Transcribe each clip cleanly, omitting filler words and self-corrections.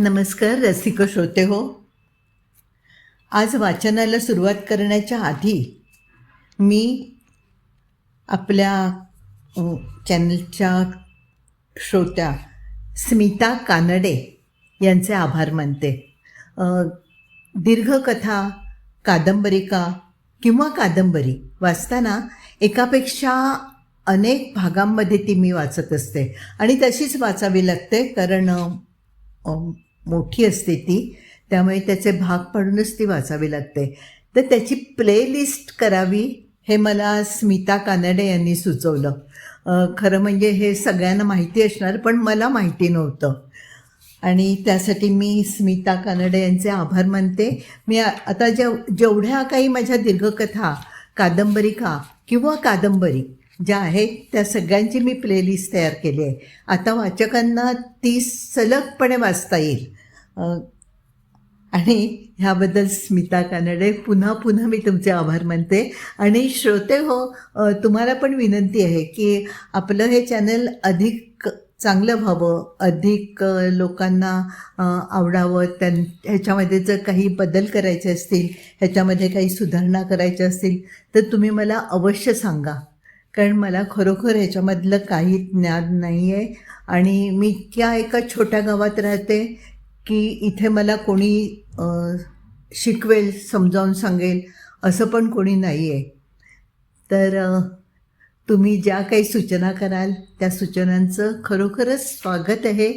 नमस्कार रसिक श्रोते हो. आज वाचनाला सुरुवात करण्याच्या आधी मी आपल्या चॅनलच्या श्रोत्या स्मिता कानडे यांचे आभार मानते. दीर्घकथा, कादंबरिका किंवा कादंबरी वाचताना एकापेक्षा अनेक भागांमध्ये ती मी वाचत असते आणि तशीच वाचावी लागते, कारण मोठी असते ती, त्यामुळे त्याचे भाग पाडूनच ती वाचावी लागते. तर त्याची प्लेलिस्ट करावी हे मला स्मिता कानडे यांनी सुचवलं. खरं म्हणजे हे सगळ्यांना माहिती असणार, पण मला माहिती नव्हतं आणि त्यासाठी मी स्मिता कानडे यांचे आभार मानते. मी आता जेवढ्या काही माझ्या दीर्घकथा, कादंबरिका किंवा कादंबरी ज्या आहेत त्या सगळ्यांची मी प्लेलिस्ट तयार केली आहे. आता वाचकांना ती सलगपणे वाचता येईल आणि ह्याबद्दल स्मिता कानडे पुन्हा मी तुमचे आभार मानते. आणि श्रोते हो, तुम्हाला पण विनंती आहे की आपलं हे चॅनल अधिक चांगलं व्हावं, अधिक लोकांना आवडावं. ह्याच्यामध्ये जर काही बदल करायचे असतील, ह्याच्यामध्ये काही सुधारणा करायच्या असतील तर तुम्ही मला अवश्य सांगा, कारण मला खरोखर ह्याच्यामधलं काही ज्ञान नाही आहे. आणि मी इतक्या एका छोट्या गावात राहते की इथे मला कोणी शिकवेल, समजावून सांगेल असं पण कोणी नाही आहे. तर तुम्ही ज्या काही सूचना कराल त्या सूचनांचं खरोखरच स्वागत आहे.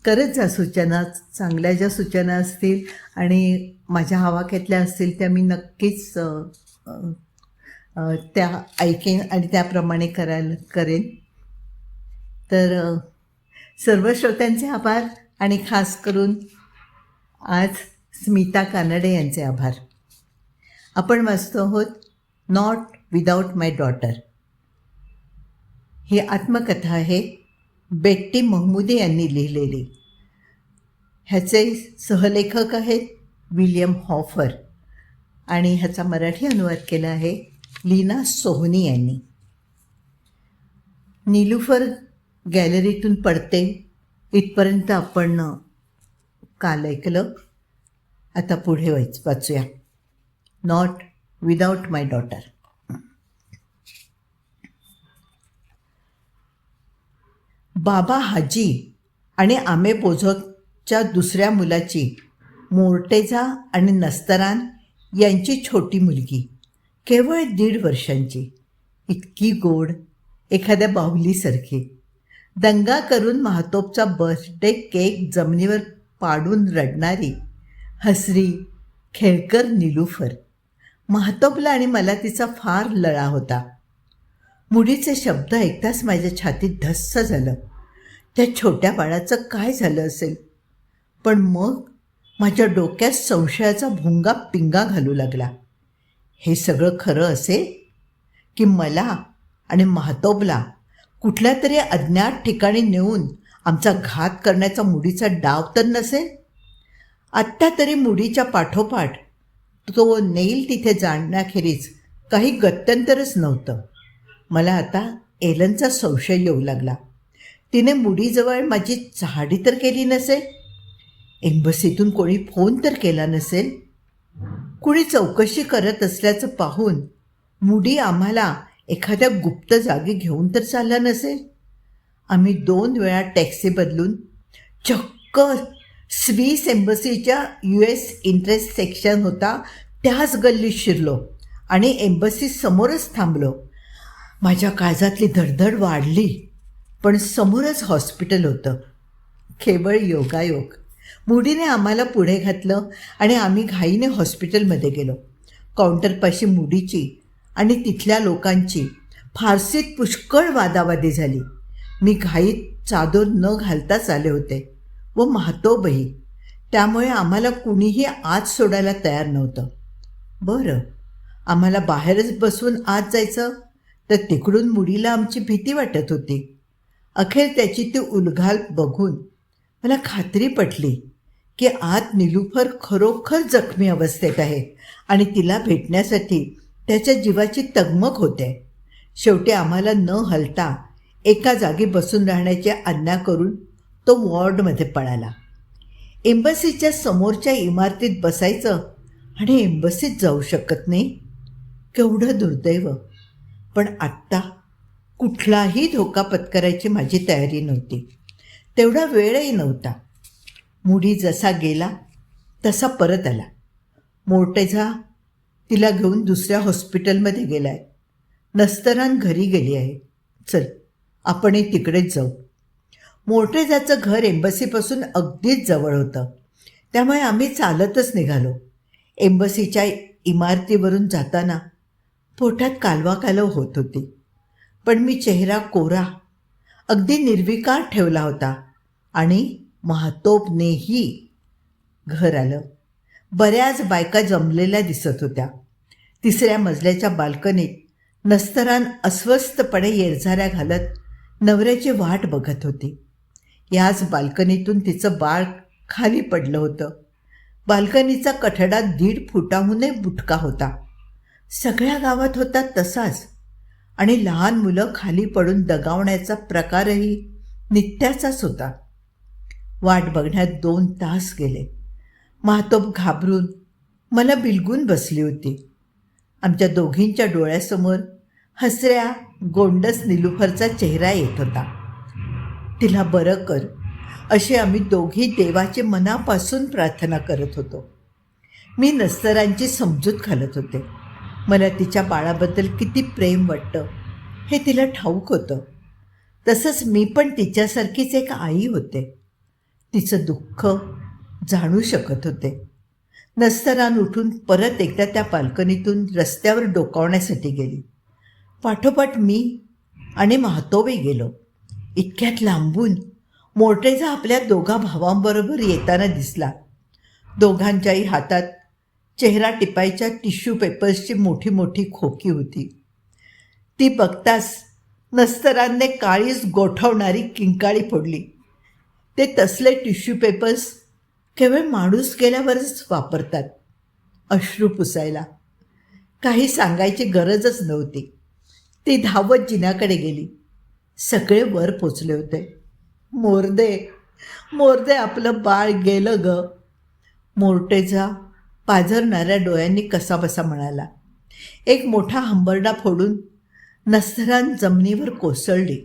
करत जा सूचना, चांगल्या ज्या सूचना असतील आणि माझ्या आवाक्यातल्या असतील त्या मी नक्कीच त्या ऐकेन आणि त्याप्रमाणे करेन. तर सर्व श्रोत्यांचे आभार आणि खास करून आज स्मिता कानडे यांचे आभार. आपण वाचतो आहोत नॉट विदाऊट माय डॉटर. ही आत्मकथा आहे, बेट्टी महमूदी यांनी लिहिलेली. ह्याचे सहलेखक आहेत विलियम हॉफर आणि ह्याचा मराठी अनुवाद केला आहे लीना सोहनी यांनी. नीलुफर गॅलरीतून पडते इथपर्यंत आपण काल ऐकलं. आता पुढे वाचूया नॉट विदाऊट माय डॉटर. बाबा हाजी आणि आमे बोझकच्या दुसऱ्या मुलाची, मोर्टेझा आणि नस्तरान यांची छोटी मुलगी, केवळ 1.5 वर्षांची, इतकी गोड, एखाद्या बाहुलीसारखी, दंगा करून महातोबचा बर्थडे केक जमिनीवर पाडून रडणारी, हसरी, खेळकर नीलुफर. महातोबला आणि मला तिचा फार लळा होता. मुडीचे शब्द ऐकताच माझ्या छातीत धस्स झालं. त्या छोट्या बाळाचं काय झालं असेल? पण मग माझ्या डोक्यात संशयाचा भुंगा पिंगा घालू लागला. हे सगळं खरं असेल की मला आणि महातोबला कुठल्या तरी अज्ञात ठिकाणी नेऊन आमचा घात करण्याचा मुडीचा डाव तर नसेल? आत्ता तरी मुडीच्या पाठोपाठ तो नेईल तिथे जाण्याखेरीज काही गत्यंतरच नव्हतं. मला आता एलनचा संशय येऊ लागला. तिने मुडीजवळ माझी चहाडी तर केली नसेल? एम्बसीतून कोणी फोन तर केला नसेल? कुणी चौकशी करत असल्याचं पाहून मुडी आम्हाला एखाद्या गुप्त जागी घेऊन तर चालला नसेल? आम्ही 2 वेळा टॅक्सी बदलून चक्क स्विस एम्बसीच्या US इंटरेस्ट सेक्शन होता त्याच गल्लीत शिरलो आणि एम्बसी समोरच थांबलो. माझ्या काळजातली धडधड वाढली, पण समोरच हॉस्पिटल होतं. केवळ योगायोग. मुडीने आम्हाला पुढे घातलं आणि आम्ही घाईने हॉस्पिटलमध्ये गेलो. काउंटरपाशी मुडीची आणि तिथल्या लोकांची फारसीत पुष्कळ वादावादी झाली. मी घाईत चादर न घालताच आले होते व महातोबही, त्यामुळे आम्हाला कुणीही आत सोडायला तयार नव्हतं. बरं, आम्हाला बाहेरच बसवून आत जायचं तर तिकडून मुडीला आमची भीती वाटत होती. अखेर त्याची ती उलघाल बघून मला खात्री पटली की आत नीलुफर खरोखर जखमी अवस्थेत आहे आणि तिला भेटण्यासाठी त्याच्या जीवाची तगमग होते. शेवटी आम्हाला न हलता एका जागी बसून राहण्याची आज्ञा करून तो वॉर्डमध्ये पळाला. एम्बसीच्या समोरच्या इमारतीत बसायचं आणि एम्बसीत जाऊ शकत नाही. केवढं दुर्दैव. पण आत्ता कुठलाही धोका पत्करायची माझी तयारी नव्हती. तेवढा वेळही नव्हता. मुडी जसा गेला तसा परत आला. मोर्टेझा तिला घेऊन दुसऱ्या हॉस्पिटलमध्ये गेला आहे. नस्तरान घरी गेली आहे. चल, आपणही तिकडेच जाऊ. मोर्टेझाचं घर एम्बसीपासून अगदीच जवळ होतं. त्यामुळे आम्ही चालतच निघालो. एम्बसीच्या इमारतीवरून जाताना पोटात कालवाकालव होत होती. पण मी चेहरा कोरा, अगदी निर्विकार ठेवला होता आणि महातोबनेही घर आलं. बऱ्याच बायका जमलेल्या दिसत होत्या. तिसऱ्या मजल्याच्या बाल्कनीत नस्तरान अस्वस्थपणे येरझाऱ्या घालत नवऱ्याची वाट बघत होती. याच बाल्कनीतून तिचं बाळ खाली पडलं होतं. बाल्कनीचा कठडा 1.5 फुटाहूनही बुटका होता. सगळ्या गावात होता तसाच. आणि लहान मुलं खाली पडून दगावण्याचा प्रकारही नित्याचाच होता. वाट बघण्यात 2 तास गेले. महातोब घाबरून मला बिलगून बसली होती. आमच्या दोघींच्या डोळ्यासमोर हसऱ्या गोंडस निलुफरचा चेहरा येत होता. तिला बरं कर अशी आम्ही दोघी देवाची मनापासून प्रार्थना करत होतो. मी नस्तरांची समजूत घालत होते. मला तिच्या बाळाबद्दल किती प्रेम वाटतं हे तिला ठाऊक होतं. तसंच मी पण तिच्यासारखीच एक आई होते. तिचं दुःख जाणू शकत होते. नस्तरान उठून परत एकदा त्या बाल्कनीतून रस्त्यावर डोकावण्यासाठी गेली. पाठोपाठ मी आणि महातोबही गेलो. इतक्यात लांबून मोर्टेझा आपल्या दोघा भावांबरोबर येताना दिसला. दोघांच्याही हातात चेहरा टिपायच्या टिश्यू पेपर्सची मोठी मोठी खोकी होती. ती बघताच नस्तरानने काळीच गोठवणारी किंकाळी फोडली. ते तसले टिश्यू पेपर्स केवळ माणूस गेल्यावरच वापरतात, अश्रू पुसायला. काही सांगायची गरजच नव्हती. ती धावत जिन्याकडे गेली. सगळे वर पोचले होते. मोरदे मोरदे, आपलं बाळ गेलं ग. मोर्टेझा पाझरणाऱ्या डोळ्यांनी कसाबसा म्हणाला. एक मोठा हंबरडा फोडून नस्तरान जमिनीवर कोसळली.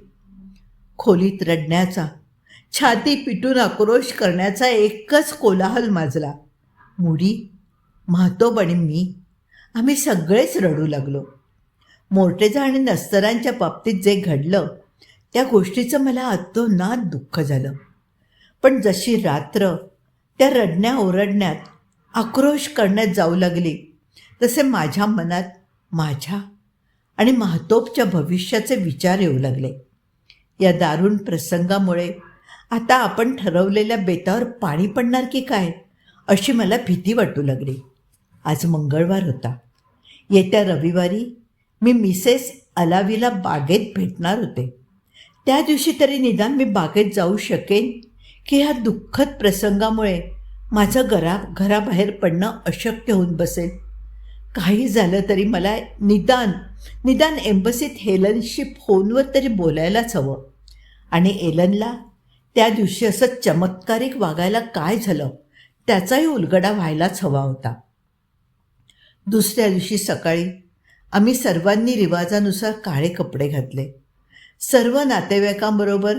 खोलीत रडण्याचा, छाती पिटून आक्रोश करण्याचा एकच कोलाहल माजला. मुडी, महातोब आणि मी आम्ही सगळेच रडू लागलो. मोर्टेझा आणि नस्तरांच्या बाबतीत जे घडलं त्या गोष्टीचं मला अतोनात दुःख झालं. पण जशी रात्र त्या रडण्या ओरडण्यात, आक्रोश करण्यात जाऊ लागली तसे माझ्या मनात माझ्या आणि महातोबच्या भविष्याचे विचार येऊ लागले. या दारुण प्रसंगामुळे आता आपण ठरवलेल्या बेतावर पाणी पडणार की काय अशी मला भीती वाटू लागली. आज मंगळवार होता. येत्या रविवारी मी मिसेस अलावीला बागेत भेटणार होते. त्या दिवशी तरी निदान मी बागेत जाऊ शकेन की ह्या दुःखद प्रसंगामुळे माझं घराबाहेर पडणं अशक्य होऊन बसेल. काही झालं तरी मला निदान एम्बसीत हेलनशी फोनवर तरी बोलायलाच हवं. आणि एलनला त्या दिवशी असं चमत्कारिक वागायला काय झालं त्याचाही उलगडा व्हायलाच हवा होता. दुसऱ्या दिवशी सकाळी आम्ही सर्वांनी रिवाजानुसार काळे कपडे घातले. सर्व नातेवाईकांबरोबर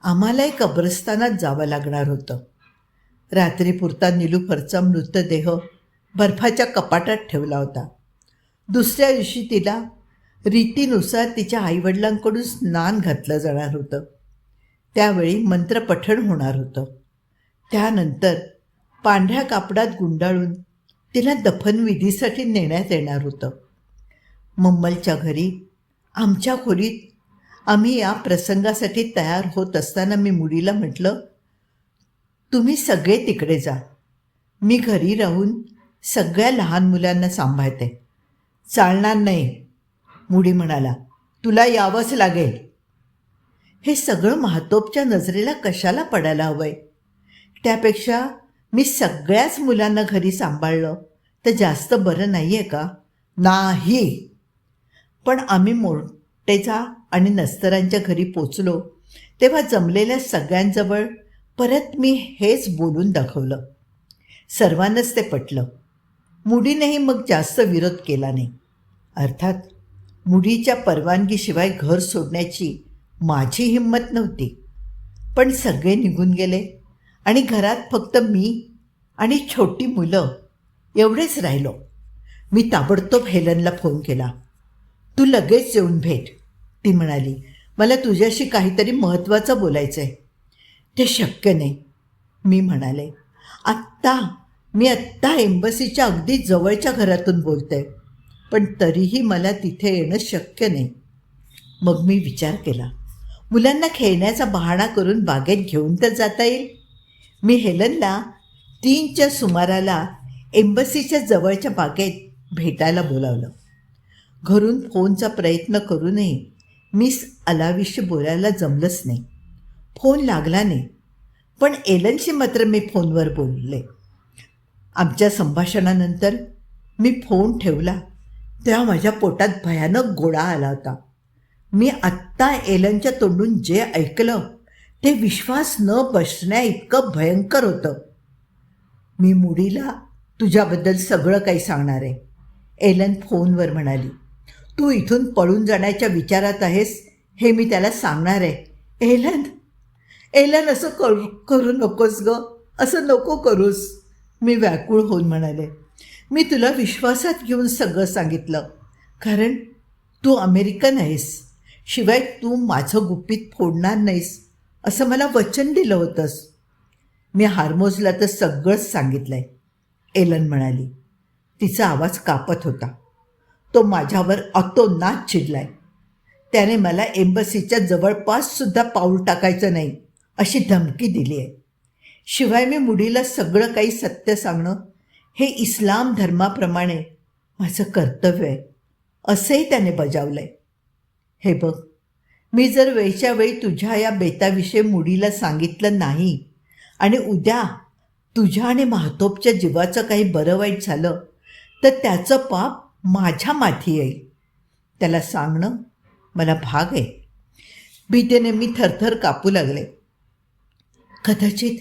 आम्हालाही कब्रस्तानात जावं लागणार होतं. रात्रीपुरता निलुफरचा मृतदेह बर्फाच्या कपाटात ठेवला होता. दुसऱ्या दिवशी तिला रीतीनुसार तिच्या आईवडिलांकडून स्नान घातलं जाणार होतं. त्यावेळी मंत्रपठण होणार होतं. त्यानंतर पांढऱ्या कापडात गुंडाळून तिला दफनविधीसाठी नेण्यात येणार होतं. मम्मलच्या घरी आमच्या खोलीत आम्ही या प्रसंगासाठी तयार होत असताना मी मुडीला म्हटलं, तुम्ही सगळे तिकडे जा. मी घरी राहून सगळ्या लहान मुलांना सांभाळते. चालणार नाही, मुडी म्हणाला. तुला यावंच लागेल. हे सगळं महातोबच्या नजरेला कशाला पडायला हवंय? त्यापेक्षा मी सगळ्याच मुलांना घरी सांभाळलं तर जास्त बरं नाही आहे का? नाही. पण आम्ही मोर्टेझा आणि नस्तरांच्या घरी पोचलो तेव्हा जमलेल्या सगळ्यांजवळ परत मी हेच बोलून दाखवलं. सर्वांनाच ते पटलं. मुडीनेही मग जास्त विरोध केला नाही. अर्थात मुडीच्या परवानगीशिवाय घर सोडण्याची माझी हिंमत नव्हती. पण सगळे निघून गेले आणि घरात फक्त मी आणि छोटी मुलं एवढेच राहिलो. मी ताबडतोब हेलनला फोन केला. तू लगेच येऊन भेट, ती म्हणाली. मला तुझ्याशी काहीतरी महत्त्वाचं बोलायचं आहे. ते शक्य नाही, मी म्हणाले. मी आत्ता एम्बसीच्या अगदी जवळच्या घरातून बोलते, पण तरीही मला तिथे येणं शक्य नाही. मग मी विचार केला, मुलांना खेळण्याचा बहाणा करून बागेत घेऊन तर जाता येईल. मी हेलनला 3च्या सुमाराला एम्बसीच्या जवळच्या बागेत भेटायला बोलावलं. घरून फोनचा प्रयत्न करूनही मिस अलावीशी बोलायला जमलंच नाही. फोन लागला नाही, पण एलनशी मात्र मी फोनवर बोलले. आमच्या संभाषणानंतर मी फोन ठेवला तेव्हा माझ्या पोटात भयानक गोळा आला होता. मी आत्ता एलनच्या तोंडून जे ऐकलं ते विश्वास न बसण्या इतकं भयंकर होतं. मी मुडीला तुझ्याबद्दल सगळं काही सांगणार आहे, एलन फोनवर म्हणाली. तू इथून पळून जाण्याच्या विचारात आहेस हे मी त्याला सांगणार आहे. एलन असं करू नकोस ग, असं नको करूस, मी व्याकुळ होऊन म्हणाले. मी तुला विश्वासात घेऊन सगळं सांगितलं, कारण तू अमेरिकन आहेस. शिवाय तू माझं गुपित फोडणार नाहीस असं मला वचन दिलं होतंस. मी हार्मोजला तर सगळंच सांगितलं आहे, एलन म्हणाली. तिचा आवाज कापत होता. तो माझ्यावर अतोनात चिडलाय. त्याने मला एम्बसीच्या जवळपाससुद्धा पाऊल टाकायचं नाही अशी धमकी दिली आहे. शिवाय मी मुडीला सगळं काही सत्य सांगणं हे इस्लाम धर्माप्रमाणे माझं कर्तव्य आहे असंही त्याने बजावलं आहे. हे बघ, मी जर वेळच्या वेळी तुझ्या या बेताविषयी मुडीला सांगितलं नाही आणि उद्या तुझ्या आणि माहतोबच्या जीवाचं काही बरं वाईट झालं तर त्याचं पाप माझ्या माथी येईल. त्याला सांगणं मला भाग आहे. भीतीने मी थरथर कापू लागले. कदाचित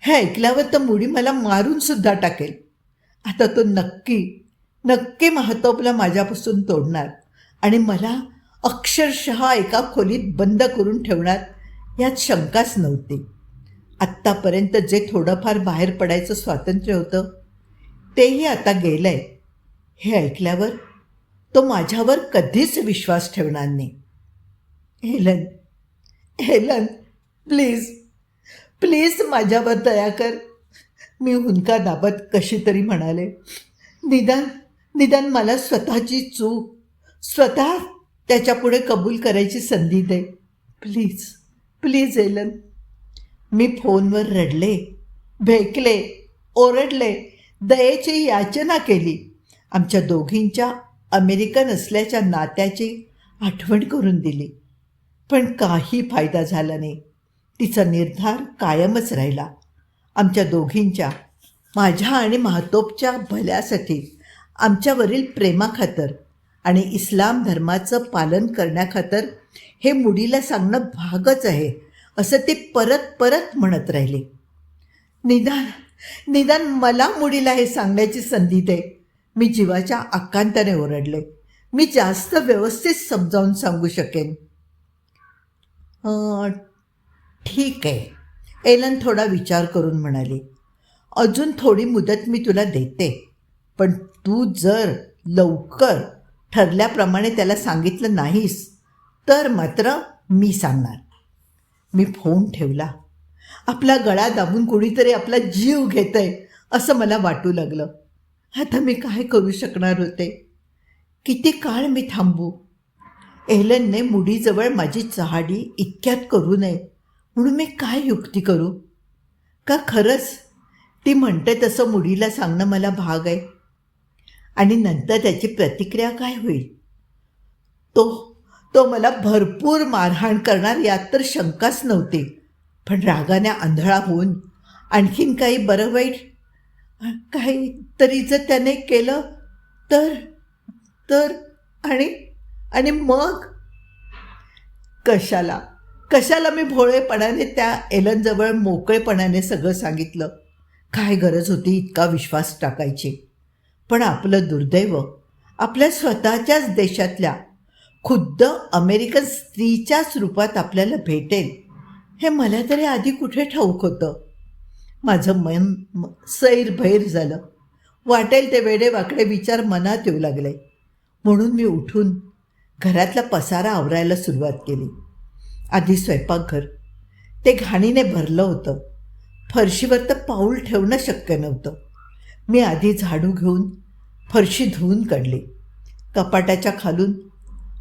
हे ऐकल्यावर तर मुडी मला मारूनसुद्धा टाकेल. आता तो नक्की माहतोबला माझ्यापासून तोडणार आणि मला अक्षरशः एका खोलीत बंद करून ठेवणार यात शंकाच नव्हती. आत्तापर्यंत जे थोडंफार बाहेर पडायचं स्वातंत्र्य होतं तेही आता गेलं आहे. हे ऐकल्यावर तो माझ्यावर कधीच विश्वास ठेवणार नाही. हेलन प्लीज माझ्यावर दया कर, मी हुंदका दाबत कशी तरी म्हणाले. निदान मला स्वतःची चूक स्वतः त्याच्यापुढे कबूल करायची संधी दे. Please Elon. मी फोनवर रडले, भेकले, ओरडले, दयेची याचना केली. आमच्या दोघींच्या अमेरिकन असल्याच्या नात्याची आठवण करून दिली. पण काही फायदा झाला नाही. तिचा निर्धार कायमच राहिला. आमच्या दोघींच्या, माझ्या आणि माहतोबच्या भल्यासाठी, आमच्यावरील प्रेमाखातर आणि इस्लाम धर्माचं पालन करण्याखातर हे मुडीला सांगणं भागच आहे असं ते परत म्हणत राहिले. निदान मला मुडीला हे सांगण्याची संधी दे, मी जीवाच्या आकांताने ओरडले. मी जास्त व्यवस्थित समजावून सांगू शकेन. ठीक आहे, एलन थोडा विचार करून म्हणाली. अजून थोडी मुदत मी तुला देते, पण तू जर लवकर ठरल्याप्रमाणे त्याला सांगितलं नाहीस तर मात्र मी सांगणार. मी फोन ठेवला. आपला गळा दाबून कोणीतरी आपला जीव घेतंय असं मला वाटू लागलं. आता मी काय करू शकणार होते? किती काळ मी थांबू? एलनने मुडीजवळ माझी चहाडी इतक्यात करू नये म्हणून मी काय युक्ती करू? का खरंच ती म्हणते तसं मुडीला सांगणं मला भाग आहे? आणि नंतर त्याची प्रतिक्रिया काय होईल? तो मला भरपूर मारहाण करणार यात तर शंकाच नव्हती. पण रागाने आंधळा होऊन आणखीन काही बरं वाईट काहीतरी जर त्याने केलं तर आणि मग कशाला कशाला मी भोळेपणाने त्या एलनजवळ मोकळेपणाने सगळं सांगितलं. काय गरज होती इतका विश्वास टाकायची. पण आपलं दुर्दैव आपल्या स्वतःच्याच देशातल्या खुद्द अमेरिकन स्त्रीच्याच रूपात आपल्याला भेटेल हे मला तरी आधी कुठे ठाऊक होतं. माझं मन सैरभैर झालं. वाटेल ते वेडेवाकडे विचार मनात येऊ लागले. म्हणून मी उठून घरातला पसारा आवरायला सुरुवात केली. आधी स्वयंपाकघर, ते घाणीने भरलं होतं. फरशीवर तर पाऊल ठेवणं शक्य नव्हतं. मी आधी झाडू घेऊन फरशी धुवून काढली. कपाटाच्या खालून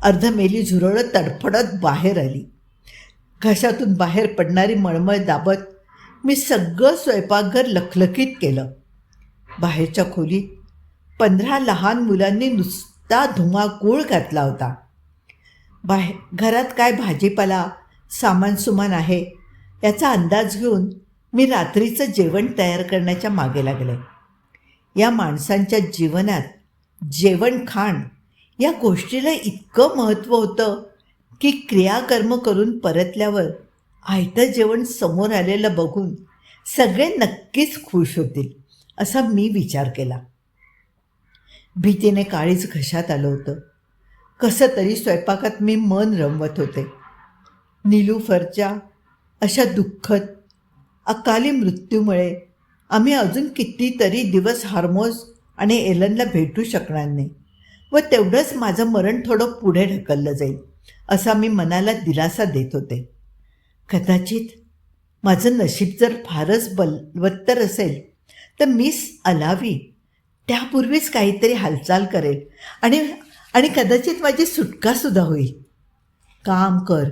अर्धमेली झुरळं तडफडत बाहेर आली. घशातून बाहेर पडणारी मळमळ दाबत मी सगळं स्वयंपाकघर लखलखीत केलं. बाहेरच्या खोलीत 15 लहान मुलांनी नुसता धुमाकूळ घातला होता. घरात काय भाजीपाला सामानसुमान आहे याचा अंदाज घेऊन मी रात्रीचं जेवण तयार करण्याच्या मागे लागले. या माणसांच्या जीवनात जेवण खाण या गोष्टीला इतकं महत्त्व होतं की क्रियाकर्म करून परतल्यावर आयतं जेवण समोर आलेलं बघून सगळे नक्कीच खुश होतील असा मी विचार केला. भीतीने काळीच घशात आलं होतं. कसं तरी स्वयंपाकात मी मन रमवत होते. निलुफरच्या अशा दुःखद अकाली मृत्यूमुळे आम्ही अजून कितीतरी दिवस हार्मोज आणि एलनला भेटू शकणार नाही व तेवढंच माझं मरण थोडं पुढे ढकललं जाईल असा मी मनाला दिलासा देत होते. कदाचित माझं नशीब जर फारच बलवत्तर असेल तर मिस अलावी त्यापूर्वीच काहीतरी हालचाल करेल आणि कदाचित माझी सुटकासुद्धा होईल. काम कर,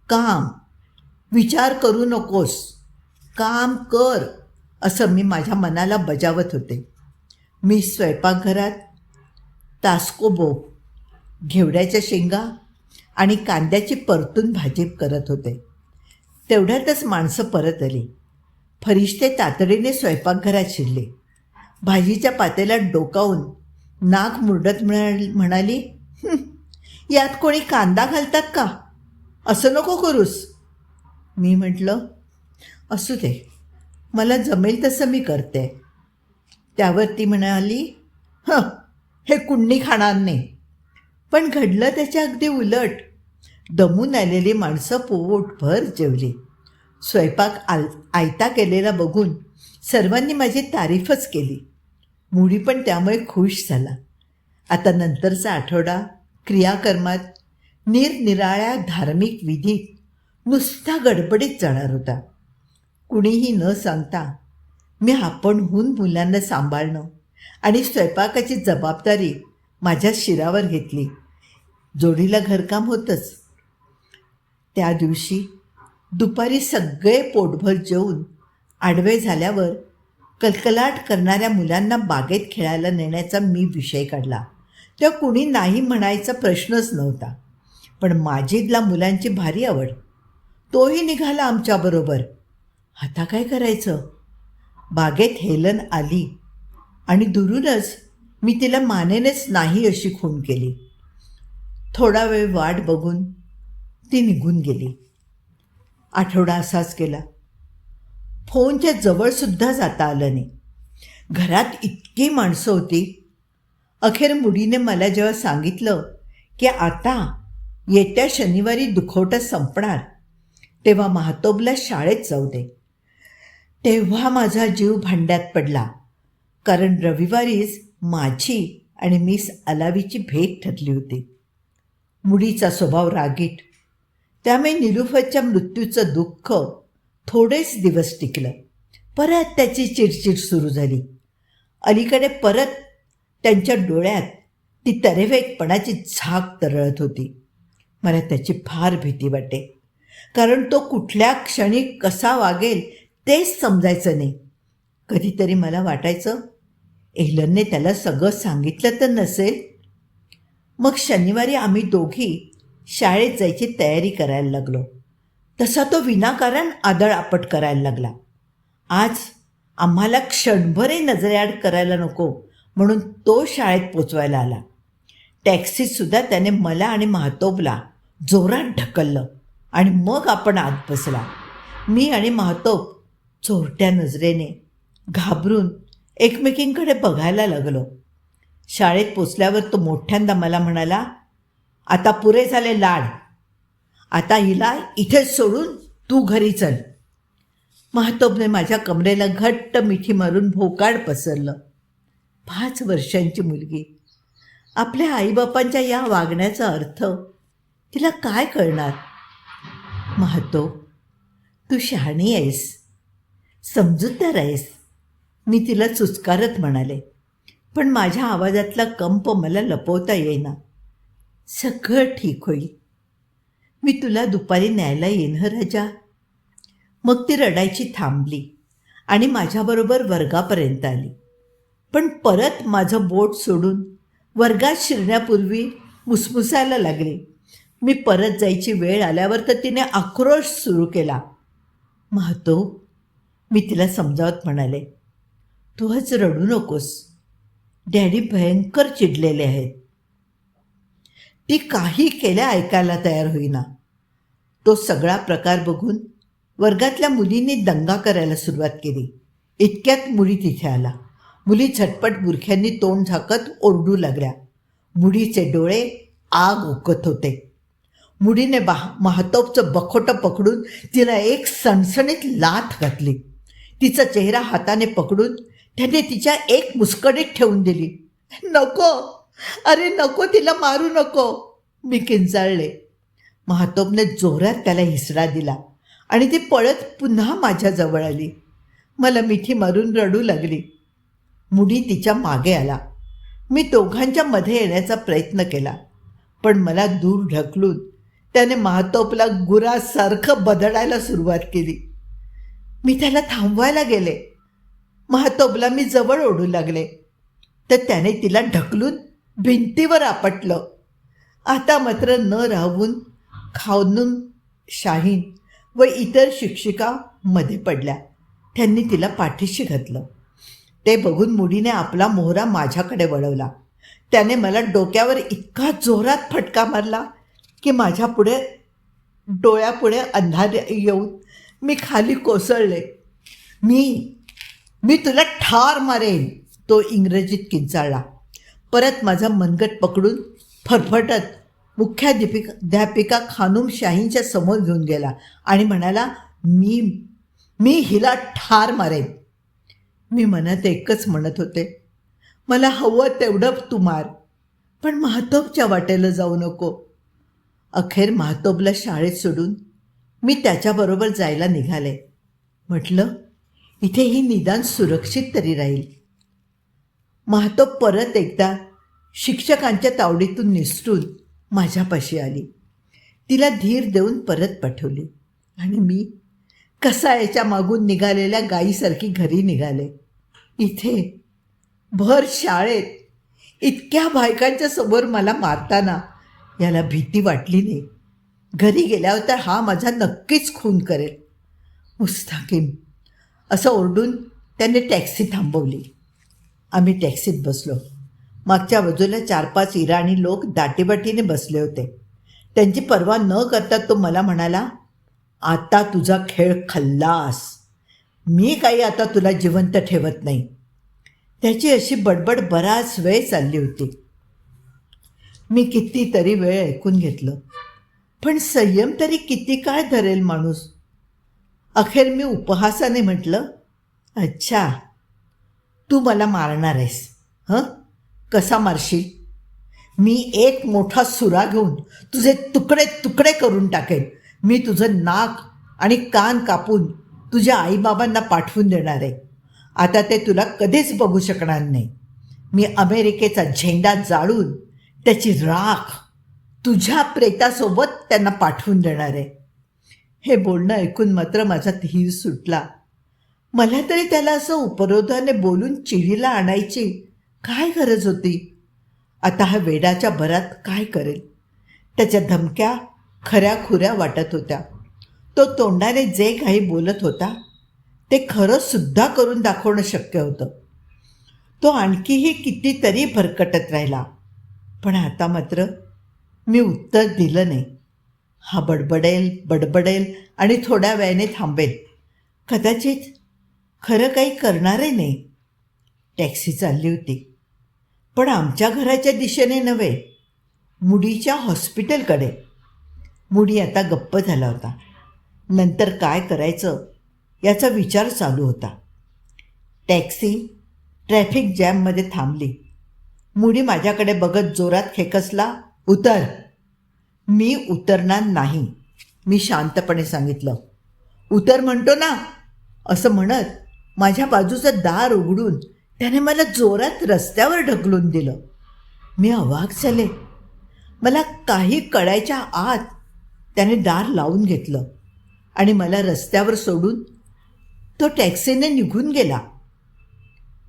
काम, विचार करू नकोस, काम कर असं मी माझ्या मनाला बजावत होते. मी स्वयंपाकघरात तास्कोबो, घेवड्याच्या शेंगा आणि कांद्याची परतून भाजी करत होते. तेवढ्यातच माणसं परत आली. फरिश्ते तातडीने स्वयंपाकघरात शिरले. भाजीच्या पातेल्यात डोकावून नाक मुरडत म्हणाली, यात कोणी कांदा घालतात का? असं नको करूस. मी म्हटलं, असू दे, मला जमेल तसं मी करते. त्यावर ती म्हणाली, हे कुणी खाणार नाही. पण घडलं त्याच्या अगदी उलट. दमून आलेली माणसं पोटभर जेवली. स्वयंपाक आयता केलेला बघून सर्वांनी माझी तारीफच केली. मुडी पण त्यामुळे खुश झाला. आता नंतरचा आठवडा क्रियाकर्मात निरनिराळ्या धार्मिक विधीत नुसता गडबडीत जाणार होता. कुणीही न सांगता मी आपणहून मुलांना सांभाळणं आणि स्वयंपाकाची जबाबदारी माझ्या शिरावर घेतली. जोडीला घरकाम होतंच. त्या दिवशी दुपारी सगळे पोटभर जेवून आडवे झाल्यावर कलकलाट करणाऱ्या मुलांना बागेत खेळायला नेण्याचा मी विषय काढला. तेव्हा कुणी नाही म्हणायचा प्रश्नच नव्हता. पण माजिदला मुलांची भारी आवड. तोही निघाला आमच्याबरोबर. आता काय करायचं? बागेत हेलन आली आणि दुरूनच मी तिला मानेनेच नाही अशी खूण केली. थोडा वेळ वाट बघून ती निघून गेली. आठवडा असाच गेला. फोनच्या जवळसुद्धा जाता आलं नाही. घरात इतकी माणसं होती. अखेर मुडीने मला जेव्हा सांगितलं की आता येत्या शनिवारी दुखवटा संपणार तेव्हा महातोबला शाळेत जाऊ दे, तेव्हा माझा जीव भांड्यात पडला. कारण रविवारीच माझी आणि मिस अलावीची भेट ठरली होती. मुडीचा स्वभाव रागीट, त्यामुळे निलुफरच्या मृत्यूचं दुःख थोडेच दिवस टिकलं. परत त्याची चिडचिड सुरू झाली. अलीकडे परत त्यांच्या डोळ्यात ती तरेवेकपणाची झाक तरळत होती. मला त्याची फार भीती वाटे. कारण तो कुठल्या क्षणी कसा वागेल तेच समजायचं नाही. कधीतरी मला वाटायचं एलनने त्याला सगळं सांगितलं तर नसेल. मग शनिवारी आम्ही दोघी शाळेत जायची तयारी करायला लागलो. तसा तो विनाकारण आदळआपट करायला लागला. आज आम्हाला क्षणभरही नजरेआड करायला नको म्हणून तो शाळेत पोचवायला आला. टॅक्सीतसुद्धा त्याने मला आणि महातोबला जोरात ढकललं आणि मग आपण आत बसला. मी आणि माहतोब चोरट्या नजरेने घाबरून एकमेकींकडे बघायला लागलो. शाळेत पोचल्यावर तो मोठ्यांदा मला म्हणाला, आता पुरे झाले लाड, आता हिला इथेच सोडून तू घरी चल. माहतोबने माझ्या कमरेला घट्ट मिठी मारून भोकाड पसरलं. 5 वर्षांची मुलगी, आपल्या आईबापांच्या या वागण्याचा अर्थ तिला काय कळणार? माहतोब, तू शहाणी आहेस, समजूतदार आहेस, मी तिला चुचकारत म्हणाले. पण माझ्या आवाजातला कंप मला लपवता येईना. सगळं ठीक होईल, मी तुला दुपारी न्यायला येईन हं राजा. मग ती रडायची थांबली आणि माझ्याबरोबर वर्गापर्यंत आली. पण परत माझं बोट सोडून वर्गात शिरण्यापूर्वी मुसमुसायला लागली. मी परत जायची वेळ आल्यावर तर तिने आक्रोश सुरू केला. माहतोब, मी तिला समजावत म्हणाले, तू आज रडू नकोस, डॅडी भयंकर चिडलेले आहेत. ती काही केल्या ऐकायला तयार होईना. तो सगळा प्रकार बघून वर्गातल्या मुलींनी दंगा करायला सुरुवात केली. इतक्यात मुली तिथे आला. मुली झटपट बुरख्यांनी तोंड झाकत ओरडू लागल्या. मुलीचे डोळे आग ओकत होते. मुलीने माहतोबचं बखोटं पकडून तिला एक सणसणीत लाथ घातली. तिचा चेहरा हाताने पकडून त्याने तिच्या एक मुस्कडीत ठेवून दिली. नको, अरे नको, तिला मारू नको, मी किंचाळले. माहतोबने जोरात त्याला हिसडा दिला आणि ती पळत पुन्हा माझ्याजवळ आली. मला मिठी मारून रडू लागली. मुडी तिच्या मागे आला. मी दोघांच्या मध्ये येण्याचा प्रयत्न केला, पण मला दूर ढकलून त्याने माहतोबला गुरासारखं बदडायला सुरुवात केली. मी त्याला थांबवायला गेले. माहतोबला मी जवळ ओढू लागले तर त्याने तिला ढकलून भिंतीवर आपटलं. आता मात्र न राहून खानूम, शाहीन व इतर शिक्षिका मध्ये पडल्या. त्यांनी तिला पाठीशी घातलं. ते बघून मुडीने आपला मोहरा माझ्याकडे वळवला. त्याने मला डोक्यावर इतका जोरात फटका मारला की माझ्या डोळ्यापुढे अंधार येऊन मी खाली कोसळले. मी तुला ठार मारेन, तो इंग्रजीत किंचाळला. परत माझा मनगट पकडून फरफटत मुख्याध्यापिका खानूम शाहींच्या समोर घेऊन गेला आणि म्हणाला, मी हिला ठार मारेन. मी मनात एकच म्हणत होते, मला हवं तेवढं तू मार, पण माहतोबच्या वाटेला जाऊ नको. अखेर माहतोबला शाळेत सोडून मी त्याच्याबरोबर जायला निघाले. म्हटलं, इथे ही निदान सुरक्षित तरी राहील. माहतोब परत एकदा शिक्षकांच्या तावडीतून निसटून माझ्यापाशी आली. तिला धीर देऊन परत पाठवली आणि मी कसायाच्या मागून निघालेल्या गायीसारखी घरी निघाले. इथे भर शाळेत इतक्या बायकांच्या समोर मला मारताना याला भीती वाटली नाही. घरी गेल्यावर तर हा माझा नक्कीच खून करेल. मुस्ताकीम, असं ओरडून त्याने टॅक्सी थांबवली. आम्ही टॅक्सीत बसलो. मागच्या बाजूला 4-5 इराणी लोक दाटीबाटीने बसले होते. त्यांची पर्वा न करता तो मला म्हणाला, आता तुझा खेळ खल्लास, मी काही आता तुला जिवंत ठेवत नाही. त्याची अशी बडबड बराच वेळ चालली होती. मी कितीतरी वेळ ऐकून घेतलं, पण संयम तरी किती काळ धरेल माणूस. अखेर मी उपहासाने म्हटलं, अच्छा, तू मला मारणार आहेस हं? कसा मारशील? मी एक मोठा सुरा घेऊन तुझे तुकडे तुकडे करून टाकेन. मी तुझं नाक आणि कान कापून तुझ्या आईबाबांना पाठवून देणार आहे. आता ते तुला कधीच बघू शकणार नाही. मी अमेरिकेचा झेंडा जाळून त्याची राख तुझ्या प्रेतासोबत त्यांना पाठवून देणार आहे. हे बोलणं ऐकून मात्र माझा धीर सुटला. मला तरी त्याला असं उपरोधाने बोलून चिडीला आणायची काय गरज होती? आता हा वेडाच्या भरात काय करेल? त्याच्या धमक्या खऱ्या खुऱ्या वाटत होत्या. तो तोंडाने जे काही बोलत होता ते खरं सुद्धा करून दाखवणं शक्य होतं. तो आणखीही कितीतरी भरकटत राहिला, पण आता मात्र मी उत्तर दिलं नाही. हा बडबडेल बडबडेल आणि थोड्या वेळाने थांबेल. कदाचित खरं काही करणारे नाही. टॅक्सी चालली होती, पण आमच्या घराच्या दिशेने नव्हे, मुडीच्या हॉस्पिटलकडे. मुडी आता गप्प झाला होता. नंतर काय करायचं याचा विचार चालू होता. टॅक्सी ट्रॅफिक जॅममध्ये थांबली. मुडी माझ्याकडे बघत जोरात खेकसला, उतर. मी उतरणार नाही, मी शांतपणे सांगितलं. उतर म्हणतो ना, असं म्हणत माझ्या बाजूचं दार उघडून त्याने मला जोरात रस्त्यावर ढकलून दिलं. मी अवाक झाले. मला काही कळायच्या आत त्याने दार लावून घेतलं आणि मला रस्त्यावर सोडून तो टॅक्सीने निघून गेला.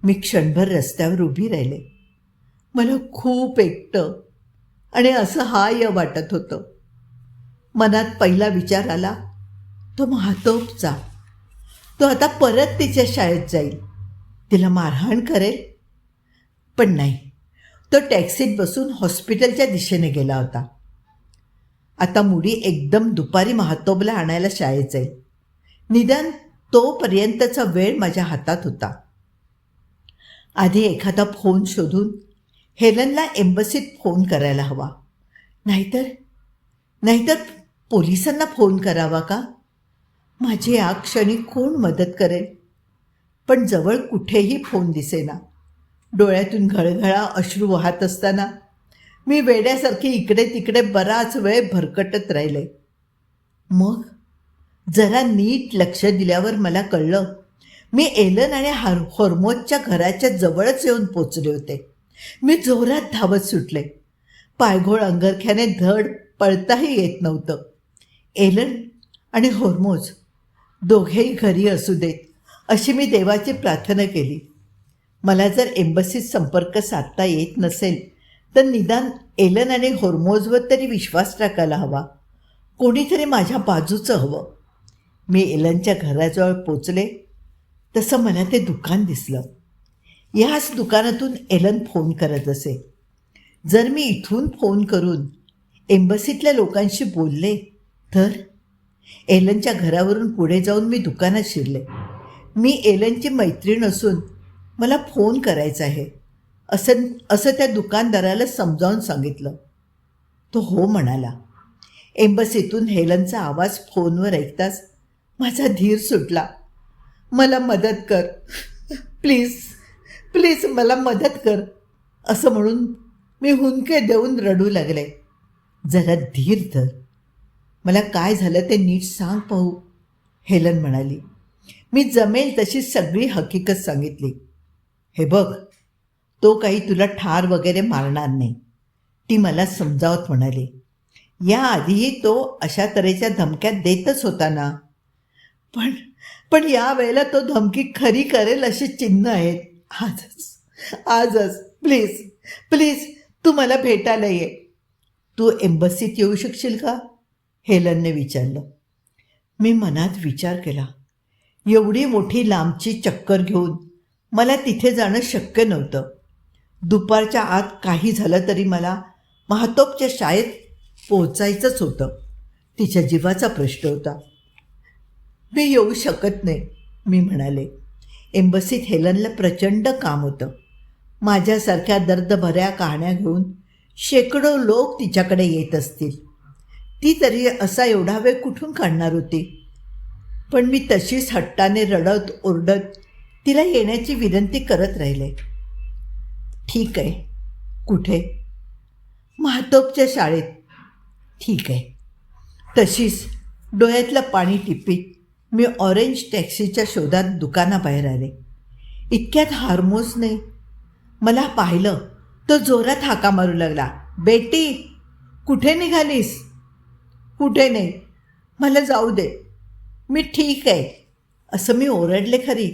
मी क्षणभर रस्त्यावर उभी राहिले. मला खूप एकटं आणि असहाय्य वाटत होतं. मनात पहिला विचार आला, तो महातोपचा. तो आता परत तिच्या शाळेत जाईल, तिला मारहाण करेल. पण नाही, तो टॅक्सीत बसून हॉस्पिटलच्या दिशेने गेला होता. आता मुडी एकदम दुपारी महातोबला आणायला शाळेत जाईल. निदान तोपर्यंतचा वेळ माझ्या हातात होता. आधी एखादा फोन शोधून हेलनला एम्बसीत फोन करायला हवा. नाहीतर पोलिसांना फोन करावा का? माझी या क्षणी कोण मदत करेल? पण जवळ कुठेही फोन दिसेना. डोळ्यातून घळघळा अश्रू वाहत असताना मी वेड्यासारखी इकडे तिकडे बराच वेळ भरकटत राहिले. मग जरा नीट लक्ष दिल्यावर मला कळलं, मी एलन आणि हॉर्मोजच्या घराच्या जवळच येऊन पोचले होते. मी जोरात धावत सुटले. पायघोळ अंगरख्याने धड पळताही येत नव्हतं. एलन आणि हॉर्मोज दोघेही घरी असू देत अशी मी देवाची प्रार्थना केली. मला जर एम्बसीत संपर्क साधता येत नसेल तर निदान एलन आणि हॉर्मोजवर तरी विश्वास टाकायला हवा. कोणीतरी माझ्या बाजूचं हवं. मी एलनच्या घराजवळ पोचले तसं मला ते दुकान दिसलं. याच दुकानातून एलन फोन करत असे. जर मी इथून फोन करून एम्बसीतल्या लोकांशी बोलले तर? एलनच्या घरावरून पुढे जाऊन मी दुकानात शिरले. मी एलनची मैत्रीण असून मला फोन करायचा आहे असं त्या दुकानदाराला समजावून सांगितलं. तो हो म्हणाला. एम्बसीतून हेलनचा आवाज फोनवर ऐकताच माझा धीर सुटला. मला मदत कर, प्लीज प्लीज मला मदत कर, असं म्हणून मी हुंदके देऊन रडू लागले. जरा धीर धर, मला काय झालं ते नीट सांग पाहू, हेलन म्हणाली. मी जमेल तशी सगळी हकीकत सांगितली. हे बघ, तो काही तुला ठार वगैरे मारणार नाही, ती मला समजावत म्हणाली. याआधीही तो अशा तऱ्हेच्या धमक्या देतच होता ना. पण या वेळेला तो धमकी खरी करेल अशी चिन्ह आहेत. आजच प्लीज प्लीज तू मला भेटायला ये. तू एम्बसीत येऊ शकशील का, हेलनने विचारलं. मी मनात विचार केला. एवढी मोठी लांबची चक्कर घेऊन मला तिथे जाणं शक्य नव्हतं. दुपारच्या आत काही झालं तरी मला महातोपच्या शाळेत पोचायचंच होतं. तिच्या जीवाचा प्रश्न होता. मी येऊ शकत नाही, मी म्हणाले. एम्बसीत हेलनला प्रचंड काम होतं. माझ्यासारख्या दर्दभऱ्या कहाण्या घेऊन शेकडो लोक तिच्याकडे येत असतील. ती तरी असा एवढा वेळ कुठून काढणार होती. पण मी तशीच हट्टाने रडत ओरडत तिला येण्याची विनंती करत राहिले. ठीक आहे, कुठे? महातोपच्या शाळेत. ठीक आहे. तशीच डोळ्यातलं पाणी टिपीत मी ऑरेंज टॅक्सीच्या शोधात दुकानाबाहेर आले. इतक्यात हार्मोजने मला पाहिलं. तो जोरात हाका मारू लागला. बेटी, कुठे निघालीस? कुठे नाही, मला जाऊ दे, मी ठीक आहे, असं मी ओरडले खरी.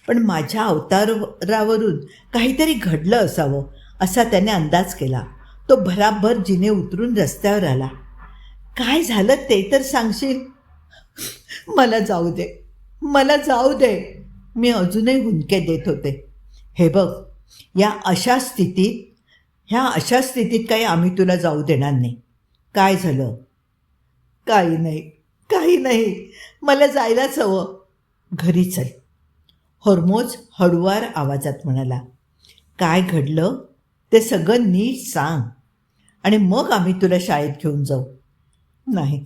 पण माझ्या अवतारावरून काहीतरी घडलं असावं असा त्याने अंदाज केला. तो भराभर जिने उतरून रस्त्यावर आला. काय झालं ते तर सांगशील? मला जाऊ दे, मला जाऊ दे, मी अजूनही हुंदके देत होते. हे बघ, ह्या अशा स्थितीत काही आम्ही तुला जाऊ देणार नाही. काय झालं? काही नाही, काही नाही, मला जायलाच हवं. घरी चल, हॉर्मोज हळुवार आवाजात म्हणाला. काय घडलं ते सगळं नीट सांग आणि मग आम्ही तुला शाळेत घेऊन जाऊ. नाही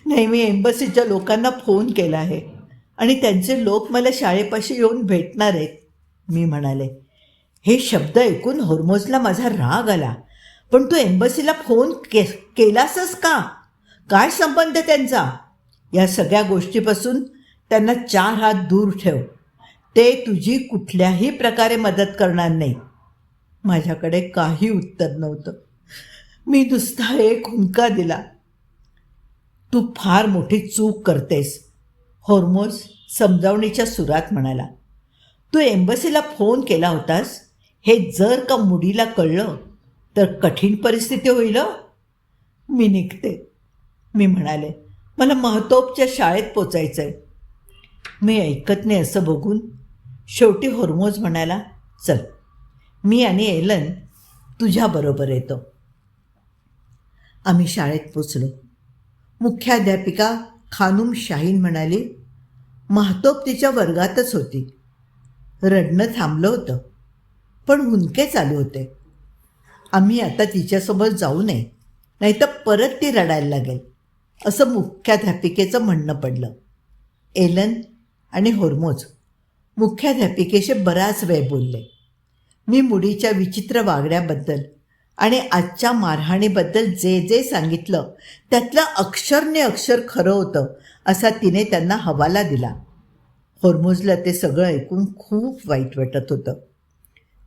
नाही, मी एम्बसीच्या लोकांना फोन केला आहे आणि त्यांचे लोक मला शाळेपाशी येऊन भेटणार आहेत, मी म्हणाले. हे शब्द ऐकून हॉर्मोजला माझा राग आला. पण तू एम्बसीला फोन केलासच का? काय संबंध त्यांचा? या सगळ्या गोष्टीपासून त्यांना 4 हात दूर ठेव. ते तुझी कुठल्याही प्रकारे मदत करणार नाही. माझ्याकडे काही उत्तर नव्हतं. मी नुसता एक हुंका दिला. तू फार मोठी चूक करतेस, हॉर्मोज समजावणीच्या सुरात म्हणाला. तू एम्बसीला फोन केला होतास हे जर का मुडीला कळलं तर कठीण परिस्थिती होईल. मी निघते, मी म्हणाले. मला महतोबच्या शाळेत पोचायचं आहे. मी ऐकत नाही असं बघून शेवटी हॉर्मोज म्हणाला, चल, मी आणि एलन तुझ्याबरोबर येतो. आम्ही शाळेत पोचलो. मुख्याध्यापिका खानूम शाहीन म्हणाली. महतोब तिच्या वर्गातच होती. रडणं थांबलं होतं, पण हुंदके चालू होते. आम्ही आता तिच्यासोबत जाऊ नये, नाहीतर परत ती रडायला लागेल, असं मुख्याध्यापिकेचं म्हणणं पडलं. एलन आणि हॉर्मोज मुख्याध्यापिकेशी बराच वेळ बोलले. मी मुडीच्या विचित्र वागण्याबद्दल आणि आजच्या मारहाणीबद्दल जे जे सांगितलं त्यातलं अक्षरने अक्षर खरं होतं असा तिने त्यांना हवाला दिला. हॉर्मोजला ते सगळं ऐकून खूप वाईट वाटत होतं.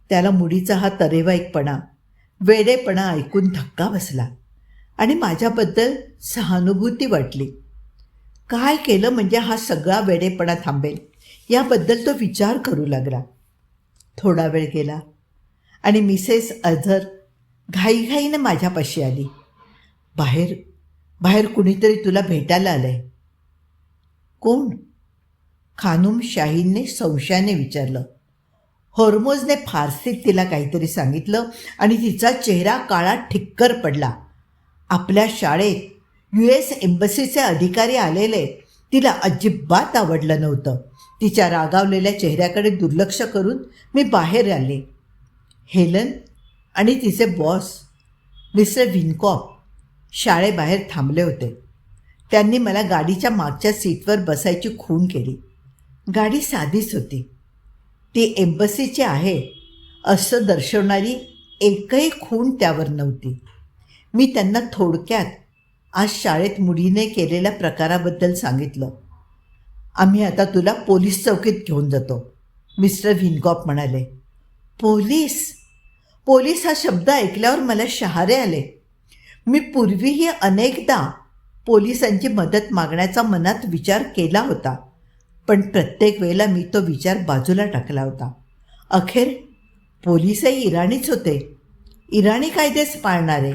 त्याला मुडीचा हा तरेवाईकपणा, वेडेपणा ऐकून धक्का बसला आणि माझ्याबद्दल सहानुभूती वाटली. काय केलं म्हणजे हा सगळा वेडेपणा थांबेल याबद्दल तो विचार करू लागला. थोडा वेळ गेला आणि मिसेस अझर घाईघाईनं माझ्यापाशी आली. बाहेर बाहेर कुणीतरी तुला भेटायला आलं आहे. कोण? खानूम शाहीनने संशयाने विचारलं. हॉर्मोजने फारसीत तिला काहीतरी सांगितलं आणि तिचा चेहरा काळा ठिक्कर पडला. आपल्या शाळेत US एम्बसीचे अधिकारी आलेले तिला अजिबात आवडलं नव्हतं. तिच्या रागावलेल्या चेहऱ्याकडे दुर्लक्ष करून मी बाहेर आले. हेलन आणि तिचे बॉस मिस्टर व्हिनकॉप शाळेबाहेर थांबले होते. त्यांनी मला गाडीच्या मागच्या सीटवर बसायची खूण केली. गाडी साधीच होती. ती एम्बसीची आहे असं दर्शवणारी एकही खूण त्यावर नव्हती. मी त्यांना थोडक्यात आज शाळेत मुडीने केलेल्या प्रकाराबद्दल सांगितलं. आम्ही आता तुला पोलीस चौकीत घेऊन जातो, मिस्टर व्हिनकॉप म्हणाले. पोलीस? पोलीस हा शब्द ऐकल्यावर मला शहारे आले. मी पूर्वीही अनेकदा पोलिसांची मदत मागण्याचा मनात विचार केला होता, पण प्रत्येक वेळेला मी तो विचार बाजूला टाकला होता. अखेर पोलीसही इराणीच होते, इराणी कायदेच पाळणारे.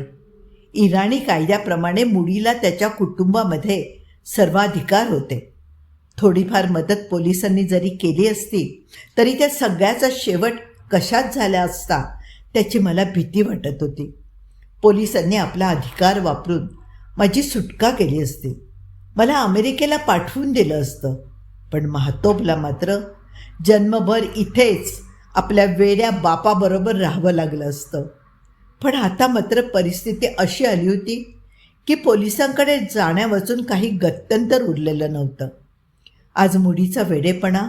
इराणी कायद्याप्रमाणे मुडीला त्याच्या कुटुंबामध्ये सर्वाधिकार होते. थोडीफार मदत पोलिसांनी जरी केली असती तरी त्या सगळ्याचा शेवट कशात झाला असता त्याची मला भीती वाटत होती. पोलिसांनी आपला अधिकार वापरून माझी सुटका केली असती, मला अमेरिकेला पाठवून दिलं असतं. पण महतोबला मात्र जन्मभर इथेच आपल्या वेड्या बापाबरोबर राहावं लागलं असतं. पण आता मात्र परिस्थिती अशी आली होती की पोलिसांकडे जाण्यावाचून काही गत्यंतर उरलेलं नव्हतं. आज मुडीचा वेडेपणा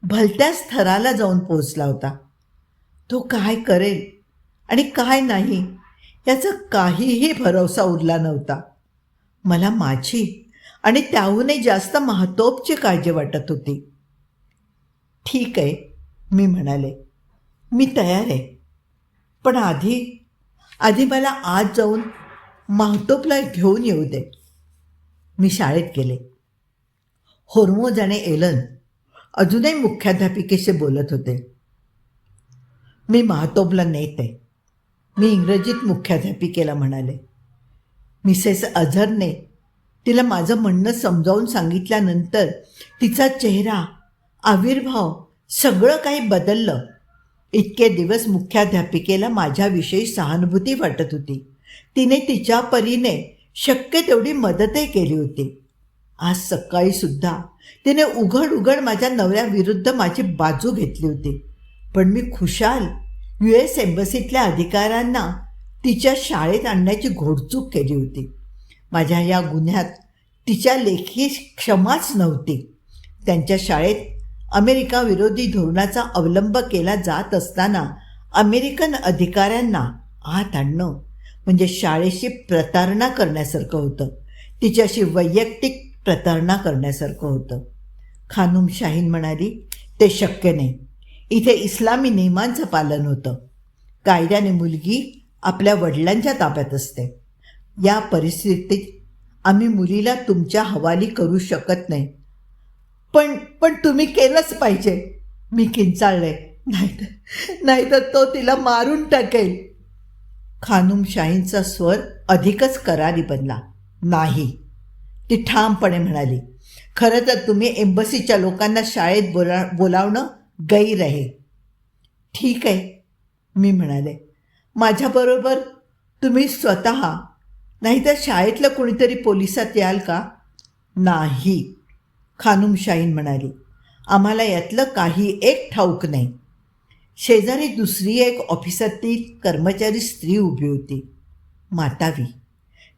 भलत्याच थराला जाऊन पोहोचला होता. तो काय करेल आणि काय नाही याचा काहीही भरवसा उरला नव्हता. मला माझी आणि त्याहूनही जास्त महतोबची काळजी वाटत होती. ठीक आहे, मी म्हणाले, मी तयार आहे, पण आधी मला आज जाऊन महतोबला घेऊन येऊ दे. मी शाळेत गेले. हॉर्मोज आणि एलन अजूनही मुख्याध्यापिकेशी बोलत होते. मी महतोबला नेत आहे, मी इंग्रजीत मुख्याध्यापिकेला म्हणाले. मिसेस अझरने तिला माझं म्हणणं समजावून सांगितल्यानंतर तिचा चेहरा, आविर्भाव सगळं काही बदललं. इतके दिवस मुख्याध्यापिकेला माझ्याविषयी सहानुभूती वाटत होती. तिने तिच्या परीने शक्य तेवढी मदतही केली होती. आज सकाळीसुद्धा तिने उघड उघड माझ्या नवऱ्याविरुद्ध माझी बाजू घेतली होती. पण मी खुशाल US एम्बसीतल्या अधिकाऱ्यांना तिच्या शाळेत आणण्याची घोडचूक केली होती. माझ्या या गुन्ह्यात तिच्या लेखी क्षमाच नव्हती. त्यांच्या शाळेत अमेरिकाविरोधी धोरणाचा अवलंब केला जात असताना अमेरिकन अधिकाऱ्यांना आत आणणं म्हणजे शाळेशी प्रतारणा करण्यासारखं होतं. तिच्याशी वैयक्तिक प्रतारणा करण्यासारखं होतं. खानूम शाहीन म्हणाली, ते शक्य नाही. इथे इस्लामी नियमांचं पालन होतं. कायद्याने मुलगी आपल्या वडिलांच्या ताब्यात असते. या परिस्थितीत आम्ही मुलीला तुमच्या हवाली करू शकत नाही. पण तुम्ही केलंच पाहिजे. मी किंचाळले. नाहीतर तो तिला मारून टाकेल. खानूम शाहींचा स्वर अधिकच करारी बनला. नाही, ती ठामपणे म्हणाली. खरं तर तुम्ही एम्बसीच्या लोकांना शाळेत बोलावणं गैर आहे. ठीक आहे, मी म्हणाले. माझ्याबरोबर तुम्ही स्वतः नाहीतर शाळेतलं कोणीतरी पोलिसात याल का? नाही, खानूम शाहीन म्हणाली. आम्हाला यातलं काही एक ठाऊक नाही. शेजारी दुसरी एक ऑफिसातील कर्मचारी स्त्री उभी होती, मातावी.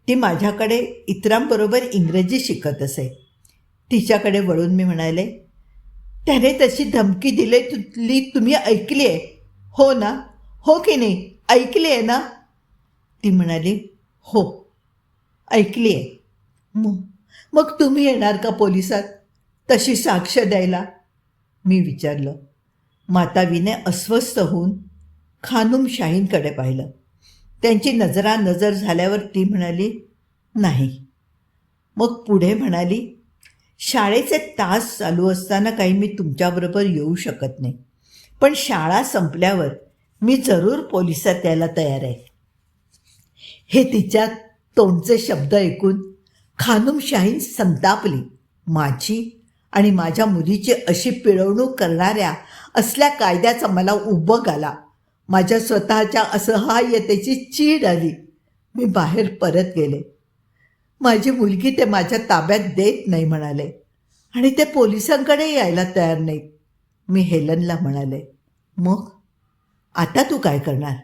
ती माझ्याकडे इतरांबरोबर इंग्रजी शिकत असे. तिच्याकडे वळून मी म्हणाले, त्याने तशी धमकी दिली तुम्ही ऐकली आहे हो ना? हो की नाही? ऐकली आहे ना? ती म्हणाली, हो ऐकली आहे. मग तुम्ही येणार का पोलिसात तशी साक्ष द्यायला? मी विचारलं. मातावीने अस्वस्थ होऊन खानूम शाहींकडे पाहिलं. त्यांची नजरानजर झाल्यावर ती म्हणाली, नाही. मग पुढे म्हणाली, शाळेचे तास चालू असताना काही मी तुमच्याबरोबर येऊ शकत नाही. पण शाळा संपल्यावर मी जरूर पोलिसात यायला तयार आहे. हे तिच्या तोंडचे शब्द ऐकून खानूम शाहीन संतापली. माझी आणि माझ्या मुलीची अशी पिळवणूक करणाऱ्या असल्या कायद्याचा मला उबग आला. माझ्या स्वतःच्या असहाय्यतेची चीड आली. मी बाहेर परत गेले. माझी मुलगी ते माझ्या ताब्यात देत नाही म्हणाले आणि ते पोलिसांकडे यायला तयार नाहीत. मी हेलनला म्हणाले, मग आता तू काय करणार?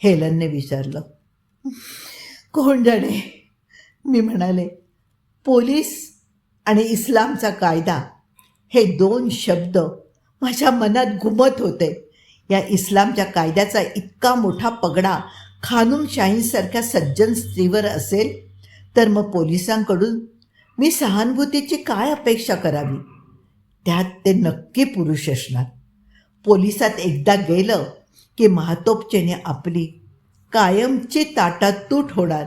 हेलनने विचारलं. कोण जाणे, मी म्हणाले. पोलीस आणि इस्लामचा कायदा हे दोन शब्द माझ्या मनात घुमत होते. या इस्लामच्या कायद्याचा इतका मोठा पगडा खानूम शाहींसारख्या सज्जन स्त्रीवर असेल तर मग पोलिसांकडून मी सहानुभूतीची काय अपेक्षा करावी? त्यात ते नक्की पुरुष असणार. पोलिसात एकदा गेलं की महातोपचेने आपली कायमची ताटातूट होणार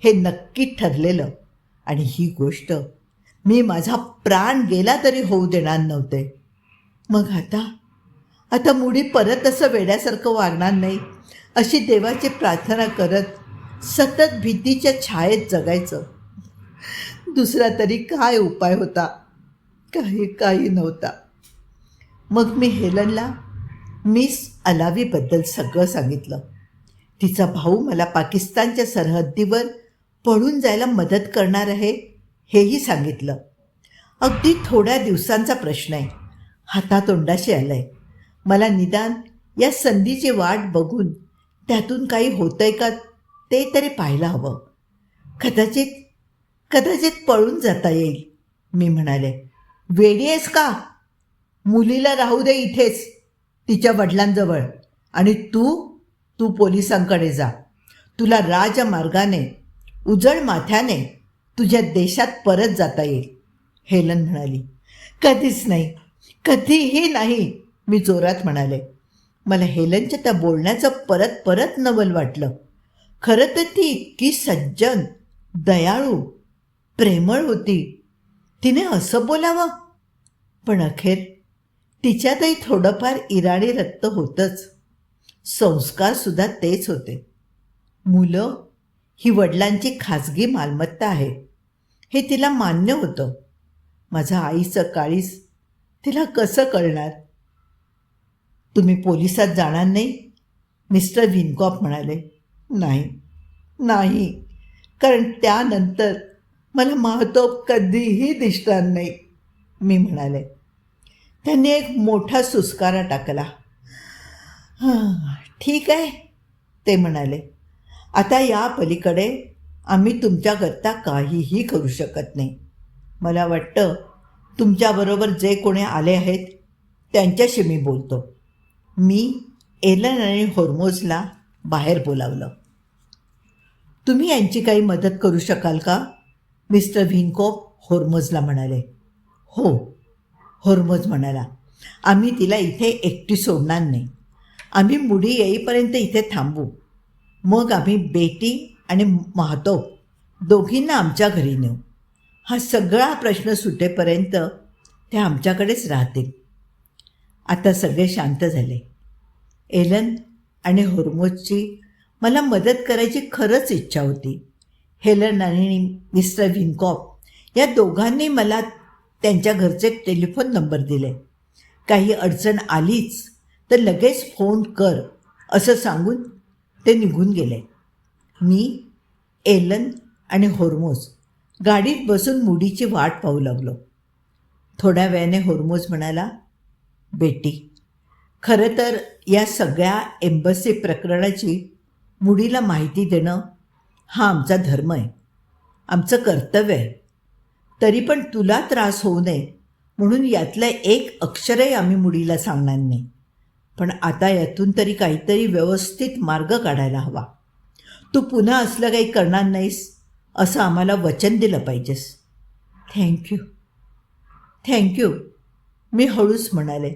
हे नक्की ठरलेलं. आणि ही गोष्ट मी माझा प्राण गेला तरी होऊ देणार नव्हते. मग आता मुडी परत असं वेड्यासारखं वागणार नाही अशी देवाची प्रार्थना करत सतत भीतीच्या छायेत जगायचं. दुसरा तरी काय उपाय होता? काही नव्हता. मग मी हेलनला मिस अलावीबद्दल सगळं सांगितलं. तिचा भाऊ मला पाकिस्तानच्या सरहद्दीवर पळून जायला मदत करणार आहे हेही सांगितलं. अगदी थोड्या दिवसांचा प्रश्न आहे. हातातोंडाशी आलाय. मला निदान या संधीची वाट बघून त्यातून काही होतंय का ते तरी पाहायला हवं. कदाचित पळून जाता येईल. मी म्हणाले, वेडी आहेस का? मुलीला राहू दे इथेच तिच्या वडिलांजवळ आणि तू पोलिसांकडे जा. तुला राजमार्गाने उजळ माथ्याने तुझ्या देशात परत जाता येईल. हेलन म्हणाली. कधीच नाही, कधीही नाही, मी जोरात म्हणाले. मला हेलनच्या त्या बोलण्याचं परत नवल वाटलं. खरं तर ती इतकी सज्जन, दयाळू, प्रेमळ होती. तिने असं बोलावं? पण अखेर तिच्यातही थोडंफार इराणी रक्त होतंच. संस्कारसुद्धा तेच होते. मुलं ही वडिलांची खाजगी मालमत्ता आहे हे तिला मान्य होतं. माझ्या आईचं काळीज तिला कसं कळणार? तुम्ही पोलिसात जाणार नाही? मिस्टर व्हिनकॉप म्हणाले. नाही, कारण त्यानंतर मला माहतोब कधीही दिसणार नाही, मी म्हणाले. त्यांनी एक मोठा सुस्कारा टाकला. हां, ठीक आहे, ते म्हणाले. आता या पलीकडे आम्ही तुमच्याकरता काहीही करू शकत नाही. मला वाटतं तुमच्याबरोबर जे कोणी आले आहेत त्यांच्याशी मी बोलतो. मी एलन आणि होर्मोजला बाहेर बोलावलं. तुम्ही यांची काही मदत करू शकाल का, मिस्टर व्हिनकॉप होर्मोजला म्हणाले. हो, होर्मोज म्हणाला. आम्ही तिला इथे एकटी सोडणार नाही. आम्ही मुडी येईपर्यंत इथे थांबू. मग आम्ही बेटी आणि माहतोब दोघींना आमच्या घरी नेऊ. हा सगळा प्रश्न सुटेपर्यंत ते आमच्याकडेच राहतील. आता सगळे शांत झाले. एलन आणि होर्मोजची मला मदत करायची खरंच इच्छा होती. हेलन आणि मिस्टर व्हिनकॉप या दोघांनी मला त्यांच्या घरचे टेलिफोन नंबर दिले. काही अडचण आलीच तर लगेच फोन कर असं सांगून ते निघून गेले. मी, एलन आणि होर्मोज गाडीत बसून मुडीची वाट पाहू लागलो. थोड्या वेळाने होर्मोज म्हणाला, बेटी, खरं तर या सगळ्या एम्बसी प्रकरणाची मुडीला माहिती देणं हा आमचा धर्म आहे, आमचं कर्तव्य आहे. तरी पण तुला त्रास होऊ नये म्हणून यातलं एक अक्षरही आम्ही मुडीला सांगणार नाही. पण आता यातून तरी काहीतरी व्यवस्थित मार्ग काढायला हवा. तू पुन्हा असलं काही करणार नाहीस असं आम्हाला वचन दिलं पाहिजेस. थँक्यू, मी हळूच म्हणाले.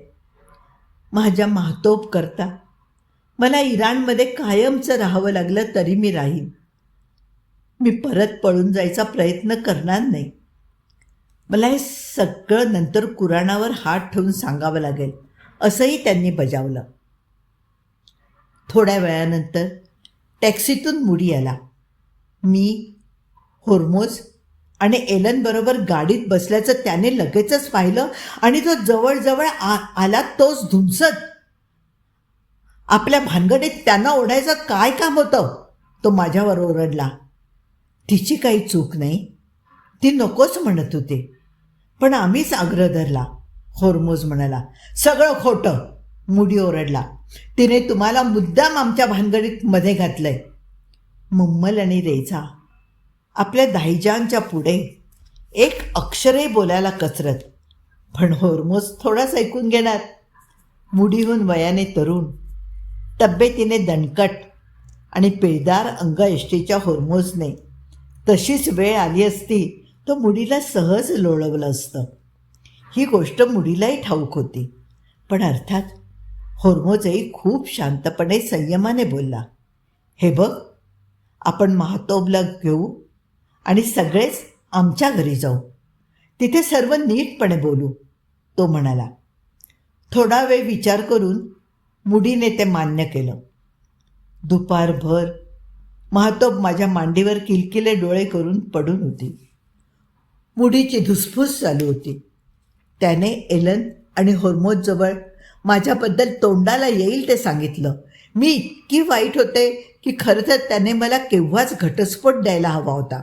माझ्या माहतोब करता मला इराणमध्ये कायमचं राहावं लागलं तरी मी राहीन. मी परत पळून जायचा प्रयत्न करणार नाही. मला हे सगळं नंतर कुराणावर हात ठेवून सांगावं लागेल असंही त्यांनी बजावलं. थोड्या वेळानंतर टॅक्सीतून मुडी आला. मी, होर्मोज आणि एलनबरोबर गाडीत बसल्याचं त्याने लगेचच पाहिलं आणि तो जवळजवळ आला तोच धुमसत. आपल्या भानगडीत त्यांना ओढायचं काय काम होतं, तो माझ्यावर ओरडला. तिची काही चूक नाही, ती नकोच म्हणत होती, पण आम्हीच आग्रह धरला, होर्मोज म्हणाला. सगळं खोटं, मुडी ओरडला. तिने तुम्हाला मुद्दाम आमच्या भानगडीत मध्ये घातलंय. मुम्मल आणि रेझा आपल्या दाईजानच्या पुढे एक अक्षरही बोलायला कचरत, पण होर्मोज थोडाच ऐकून घेणार. मुडीहून वयाने तरुण, तब्येतीने दणकट आणि पिळदार अंगयष्टीच्या होर्मोजने तशीच वेळ आली असती तो मुडीला सहज लोळवलं असतं. ही गोष्ट मुडीलाही ठाऊक होती, पण अर्थात होर्मोजही खूप शांतपणे संयमाने बोलला. हे बघ, आपण माहतोबला घेऊ आणि सगळेच आमच्या घरी जाऊ. तिथे सर्व नीटपणे बोलू, तो म्हणाला. थोडा वेळ विचार करून मुडीने ते मान्य केलं. दुपारभर माहतोब माझ्या मांडीवर किलकिले डोळे करून पडून होती. मुडीची धुसफूस चालू होती. त्याने एलन आणि होर्मोजजवळ माझ्याबद्दल तोंडाला येईल ते सांगितलं. मी इतकी वाईट होते की खरं तर त्याने मला केव्हाच घटस्फोट द्यायला हवा होता.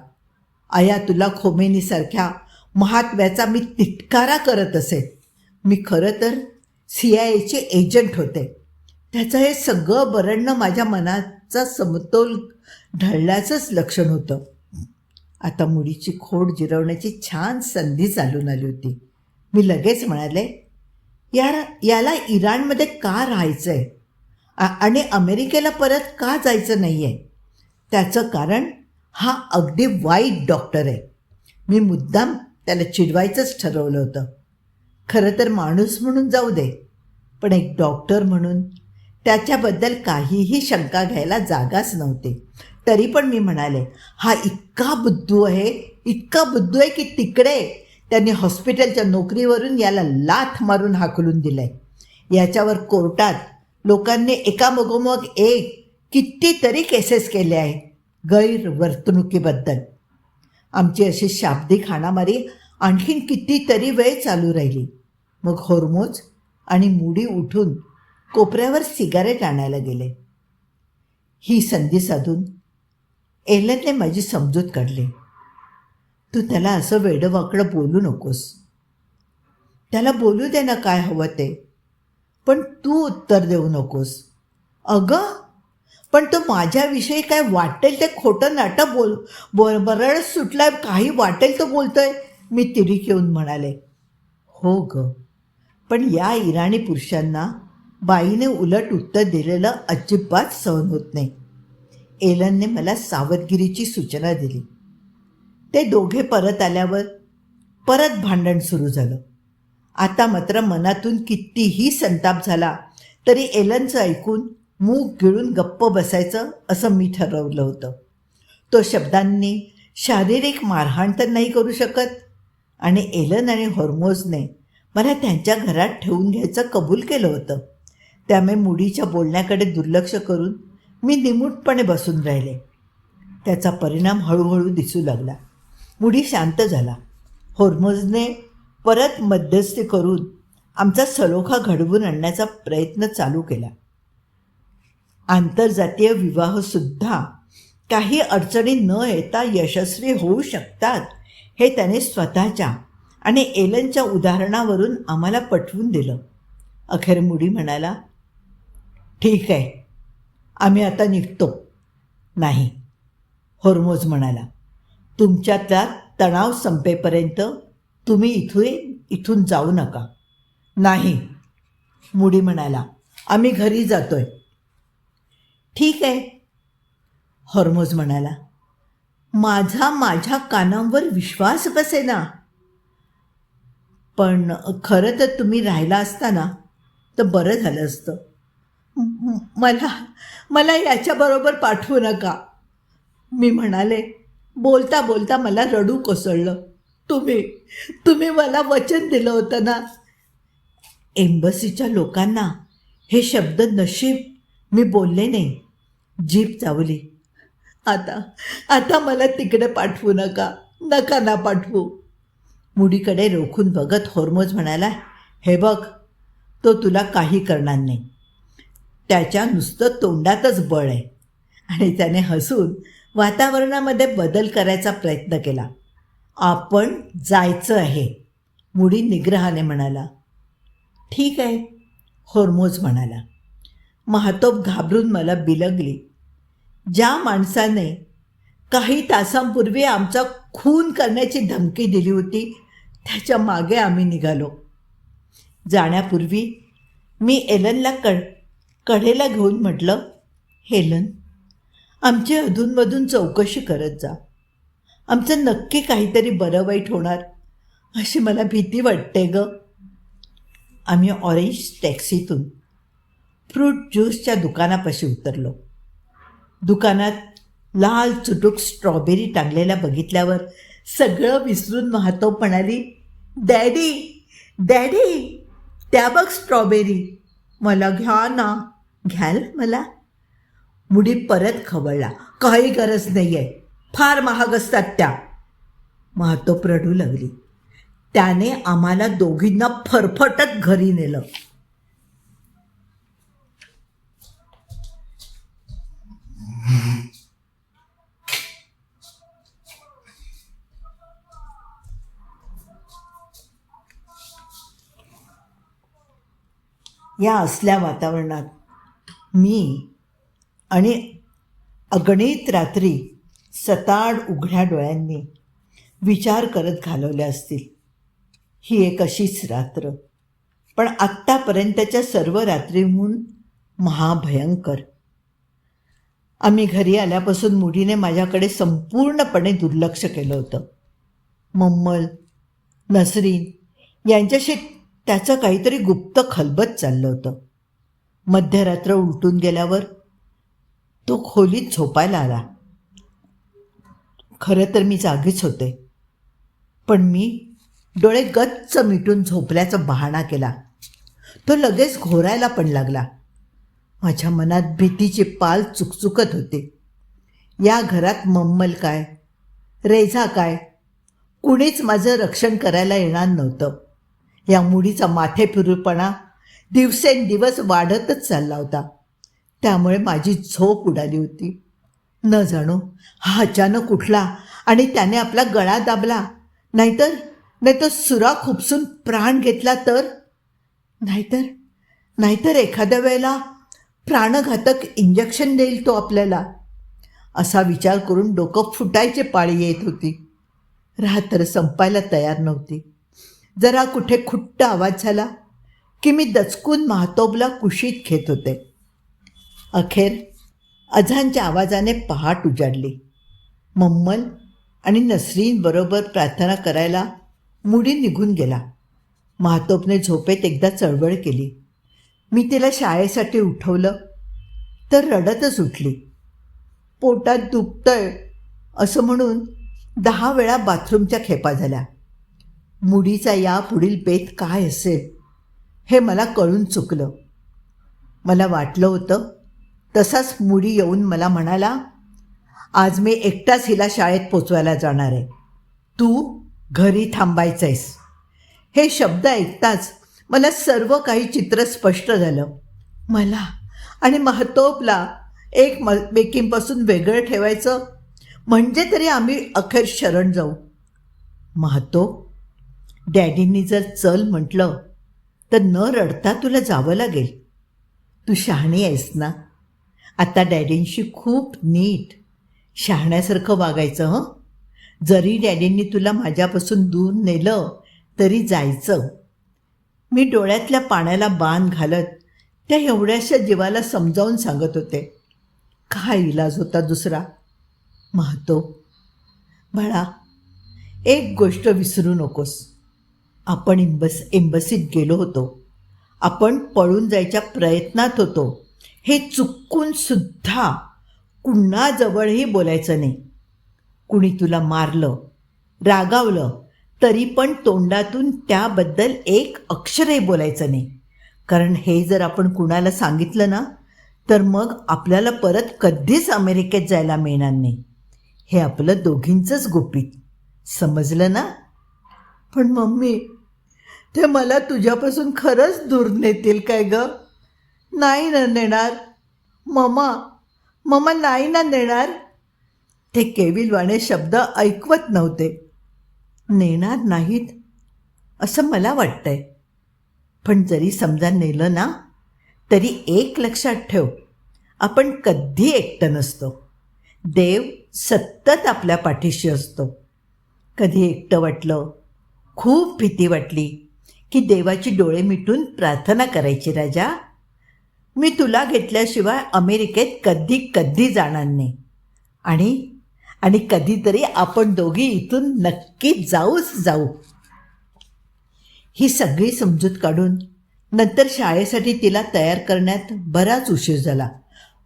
आयातुल्ला खोमेनीसारख्या महात्म्याचा मी तिटकारा करत असे. मी खरं तर CIA एजंट होते. त्याचं हे सगळं बरडणं माझ्या मनाचा समतोल ढळल्याचंच लक्षण होतं. आता मुडीची खोड जिरवण्याची छान संधी चालून आली होती. मी लगेच म्हणाले, याला इराणमध्ये का राहायचं आहे आणि अमेरिकेला परत का जायचं नाही आहे? त्याचं कारण हा अगदी वाईट डॉक्टर आहे. मी मुद्दाम त्याला चिडवायचंच ठरवलं होतं. खरं तर माणूस म्हणून जाऊ दे, पण एक डॉक्टर म्हणून त्याच्याबद्दल काहीही शंका घ्यायला जागाच नव्हती. तरी पण मी म्हणाले, हा इतका बुद्धू आहे की तिकडे त्यांनी हॉस्पिटलच्या नोकरीवरून याला लाथ मारून हाकलून दिलं आहे. याच्यावर कोर्टात लोकांनी एकामागोमाग एक कितीतरी केसेस केले आहेत गैरवर्तणुकीबद्दल. आमची अशी शाब्दिक हाणामारी आणखीन कितीतरी वेळ चालू राहिली. मग होर्मोज आणि मुडी उठून कोपऱ्यावर सिगारेट आणायला गेले. ही संधी साधून एलनने माझी समजूत काढली. तू त्याला असं वेडंवाकडं बोलू नकोस. त्याला बोलू दे ना काय हवं ते, पण तू उत्तर देऊ नकोस. अगं, पण तो माझ्याविषयी काय वाटेल ते खोटं नाटं बरळच सुटलाय, काही वाटेल तो बोलतोय, मी तिरीक येऊन म्हणाले. हो ग, पण या इराणी पुरुषांना बाईने उलट उत्तर दिलेलं अजिबात सहन होत नाही. एलनने मला सावधगिरीची सूचना दिली. ते दोघे परत आल्यावर परत भांडण सुरू झालं. आता मात्र मनातून कितीही संताप झाला तरी एलनचं ऐकून मूग गिळून गप्प बसायचं असं मी ठरवलं होतं. तो शब्दांनी शारीरिक मारहाण तर नाही करू शकत, आणि एलन आणि हॉर्मोजने मला त्यांच्या घरात ठेवून घ्यायचं कबूल केलं होतं. त्यामुळे मुडीच्या बोलण्याकडे दुर्लक्ष करून मी निमूटपणे बसून राहिले. त्याचा परिणाम हळूहळू दिसू लागला. मुडी शांत झाला. हॉर्मोजने परत मध्यस्थी करून आमचा सलोखा घडवून आणण्याचा प्रयत्न चालू केला. आंतरजातीय विवाहसुद्धा काही अडचणी न येता यशस्वी होऊ शकतात हे त्याने स्वतःच्या आणि एलनच्या उदाहरणावरून आम्हाला पटवून दिलं. अखेर मुडी म्हणाला, ठीक आहे, आम्ही आता निघतो. नाही, हॉर्मोज म्हणाला, तुमच्यातला तणाव संपेपर्यंत तुम्ही इथून जाऊ नका. नाही, मुडी म्हणाला, आम्ही घरी जातोय. ठीक आहे, हॉर्मोज म्हणाला. माझ्या कानांवर विश्वास बसेना. पण खरं तर तुम्ही राहिला असता ना तर बरं झालं असतं. मला याच्याबरोबर पाठवू नका, मी म्हणाले. बोलता बोलता मला रडू कोसळलं. तुम्ही मला वचन दिलं होतं ना. एम्बसीच्या लोकांना हे शब्द नशीब मी बोलले नाही. जीभ चावली. आता मला तिकडे पाठवू नका ना पाठवू. मुडीकडे रोखून बघत हॉर्मोज म्हणाला, हे बघ, तो तुला काही करणार नाही. त्याच्या नुसतं तोंडातच बळ आहे. आणि त्याने हसून वातावरणामध्ये बदल करायचा प्रयत्न केला. आपण जायचं आहे, मुडी निग्रहाने म्हणाला. ठीक आहे, हॉर्मोज म्हणाला. महातोब घाबरून मला बिलगली. ज्या माणसाने काही तासांपूर्वी आमचा खून करण्याची धमकी दिली होती त्याच्या मागे आम्ही निघालो. जाण्यापूर्वी मी एलनला कडेला घेऊन म्हटलं, एलन, आमची अधूनमधून चौकशी करत जा. आमचं नक्की काहीतरी बरं वाईट होणार अशी मला भीती वाटते ग. आम्ही ऑरेंज टॅक्सीतून फ्रूट ज्यूसच्या दुकानापाशी उतरलो. दुकानात लाल चुटूक स्ट्रॉबेरी टांगलेल्या बघितल्यावर सगळं विसरून महातोब म्हणाली, डॅडी, त्या बघ स्ट्रॉबेरी, मला घ्या ना. घ्याल मला? मुडी परत खवळला. काही गरज नाही आहे, फार महाग असतात त्या. महातोब रडू लागली. त्याने आम्हाला दोघींना फरफटत घरी नेलं. या असल्या वातावरणात मी आणि अगणित रात्री सताड उघड्या डोळ्यांनी विचार करत घालवल्या असतील. ही एक अशीच रात्र, पण आत्तापर्यंतच्या सर्व रात्रीहून महाभयंकर. आम्ही घरी आल्यापासून मुडीने माझ्याकडे संपूर्णपणे दुर्लक्ष केलं होतं. मम्मल, नसरीन यांच्याशी त्याचं काहीतरी गुप्त खलबत चाललं होतं. मध्यरात्र उलटून गेल्यावर तो खोलीत झोपायला आला. खरं तर मी जागीच होते, पण मी डोळे गच्च मिटून झोपल्याचा बहाणा केला. तो लगेच घोरायला पण लागला. माझ्या मनात भीतीची पाल चुकचुकत होते. या घरात मम्मल काय, रेझा काय, कुणीच माझं रक्षण करायला येणार नव्हतं. या मुडीचा माथेफिरूपणा दिवसेंदिवस वाढतच चालला होता. त्यामुळे माझी झोप उडाली होती. न जाणो हा अचानक उठला आणि त्याने आपला गळा दाबला. नाहीतर सुरा खुपसून प्राण घेतला तर, नाहीतर एखाद्या वेळेला प्राणघातक इंजेक्शन देईल तो आपल्याला. असा विचार करून डोकं फुटायची पाळी येत होती. रात्र संपायला तयार नव्हती. जरा कुठे खुट्ट आवाज झाला की मी दचकून महातोबला कुशीत घेत होते. अखेर अझानच्या आवाजाने पहाट उजाडली. मम्मल आणि नसरीनबरोबर प्रार्थना करायला मुडी निघून गेला. महातोबने झोपेत एकदा चळवळ केली. मी तिला शाळेसाठी उठवलं तर रडतच उठली. पोटात दुखतंय असं म्हणून 10 वेळा बाथरूमच्या खेपा झाल्या. मुडीचा यापुढील बेत काय असेल हे मला कळून चुकलं. मला वाटलं होतं तसाच मुडी येऊन मला म्हणाला, आज मी एकटाच हिला शाळेत पोचवायला जाणार आहे, तू घरी थांबायचंयस. हे शब्द ऐकताच मला सर्व काही चित्र स्पष्ट झालं. मला आणि महतोबला एकमेकींपासून वेगळं ठेवायचं म्हणजे तरी आम्ही अखेर शरण जाऊ. महतोब, डॅडींनी जर चल म्हटलं तर न रडता तुला जावं लागेल. तू शहाणी आहेस ना. आता डॅडींशी खूप नीट शहाण्यासारखं वागायचं. हं, जरी डॅडींनी तुला माझ्यापासून दूर नेलं तरी जायचं. मी डोळ्यातल्या पाण्याला बाण घालत त्या एवढ्याशा जीवाला समजावून सांगत होते. काय इलाज होता दुसरा. महतोब बाळा, एक गोष्ट विसरू नकोस. आपण एम्बसीत गेलो होतो. आपण पळून जायच्या प्रयत्नात होतो हे चुकून सुद्धा कुणाजवळही बोलायचं नाही. कुणी तुला मारलं, रागावलं तरी पण तोंडातून त्याबद्दल एक अक्षरही बोलायचं नाही. कारण हे जर आपण कुणाला सांगितलं ना तर मग आपल्याला परत कधीच अमेरिकेत जायला मिळणार नाही. हे आपलं दोघींचंच गुपित, समजलं ना. पण मम्मी, ते मला तुझ्यापासून खरंच दूर नेतील काय ग? नाही ना नेणार. मम्मा नाही ना नेणार. ते केविलवाणे शब्द ऐकवत नव्हते. नेणार नाहीत असं मला वाटतंय. पण जरी समजा नेलं ना तरी एक लक्षात ठेव, आपण कधी एकटं नसतो. देव सतत आपल्या पाठीशी असतो. कधी एकटं वाटलं, खूप भीती वाटली की देवाची डोळे मिटून प्रार्थना करायची, राजा मी तुला घेतल्याशिवाय अमेरिकेत कधी जाणार नाही. आणि कधीतरी आपण दोघी इथून नक्की जाऊ. ही सगळी समजूत काढून नंतर शाळेसाठी तिला तयार करण्यात बराच उशीर झाला.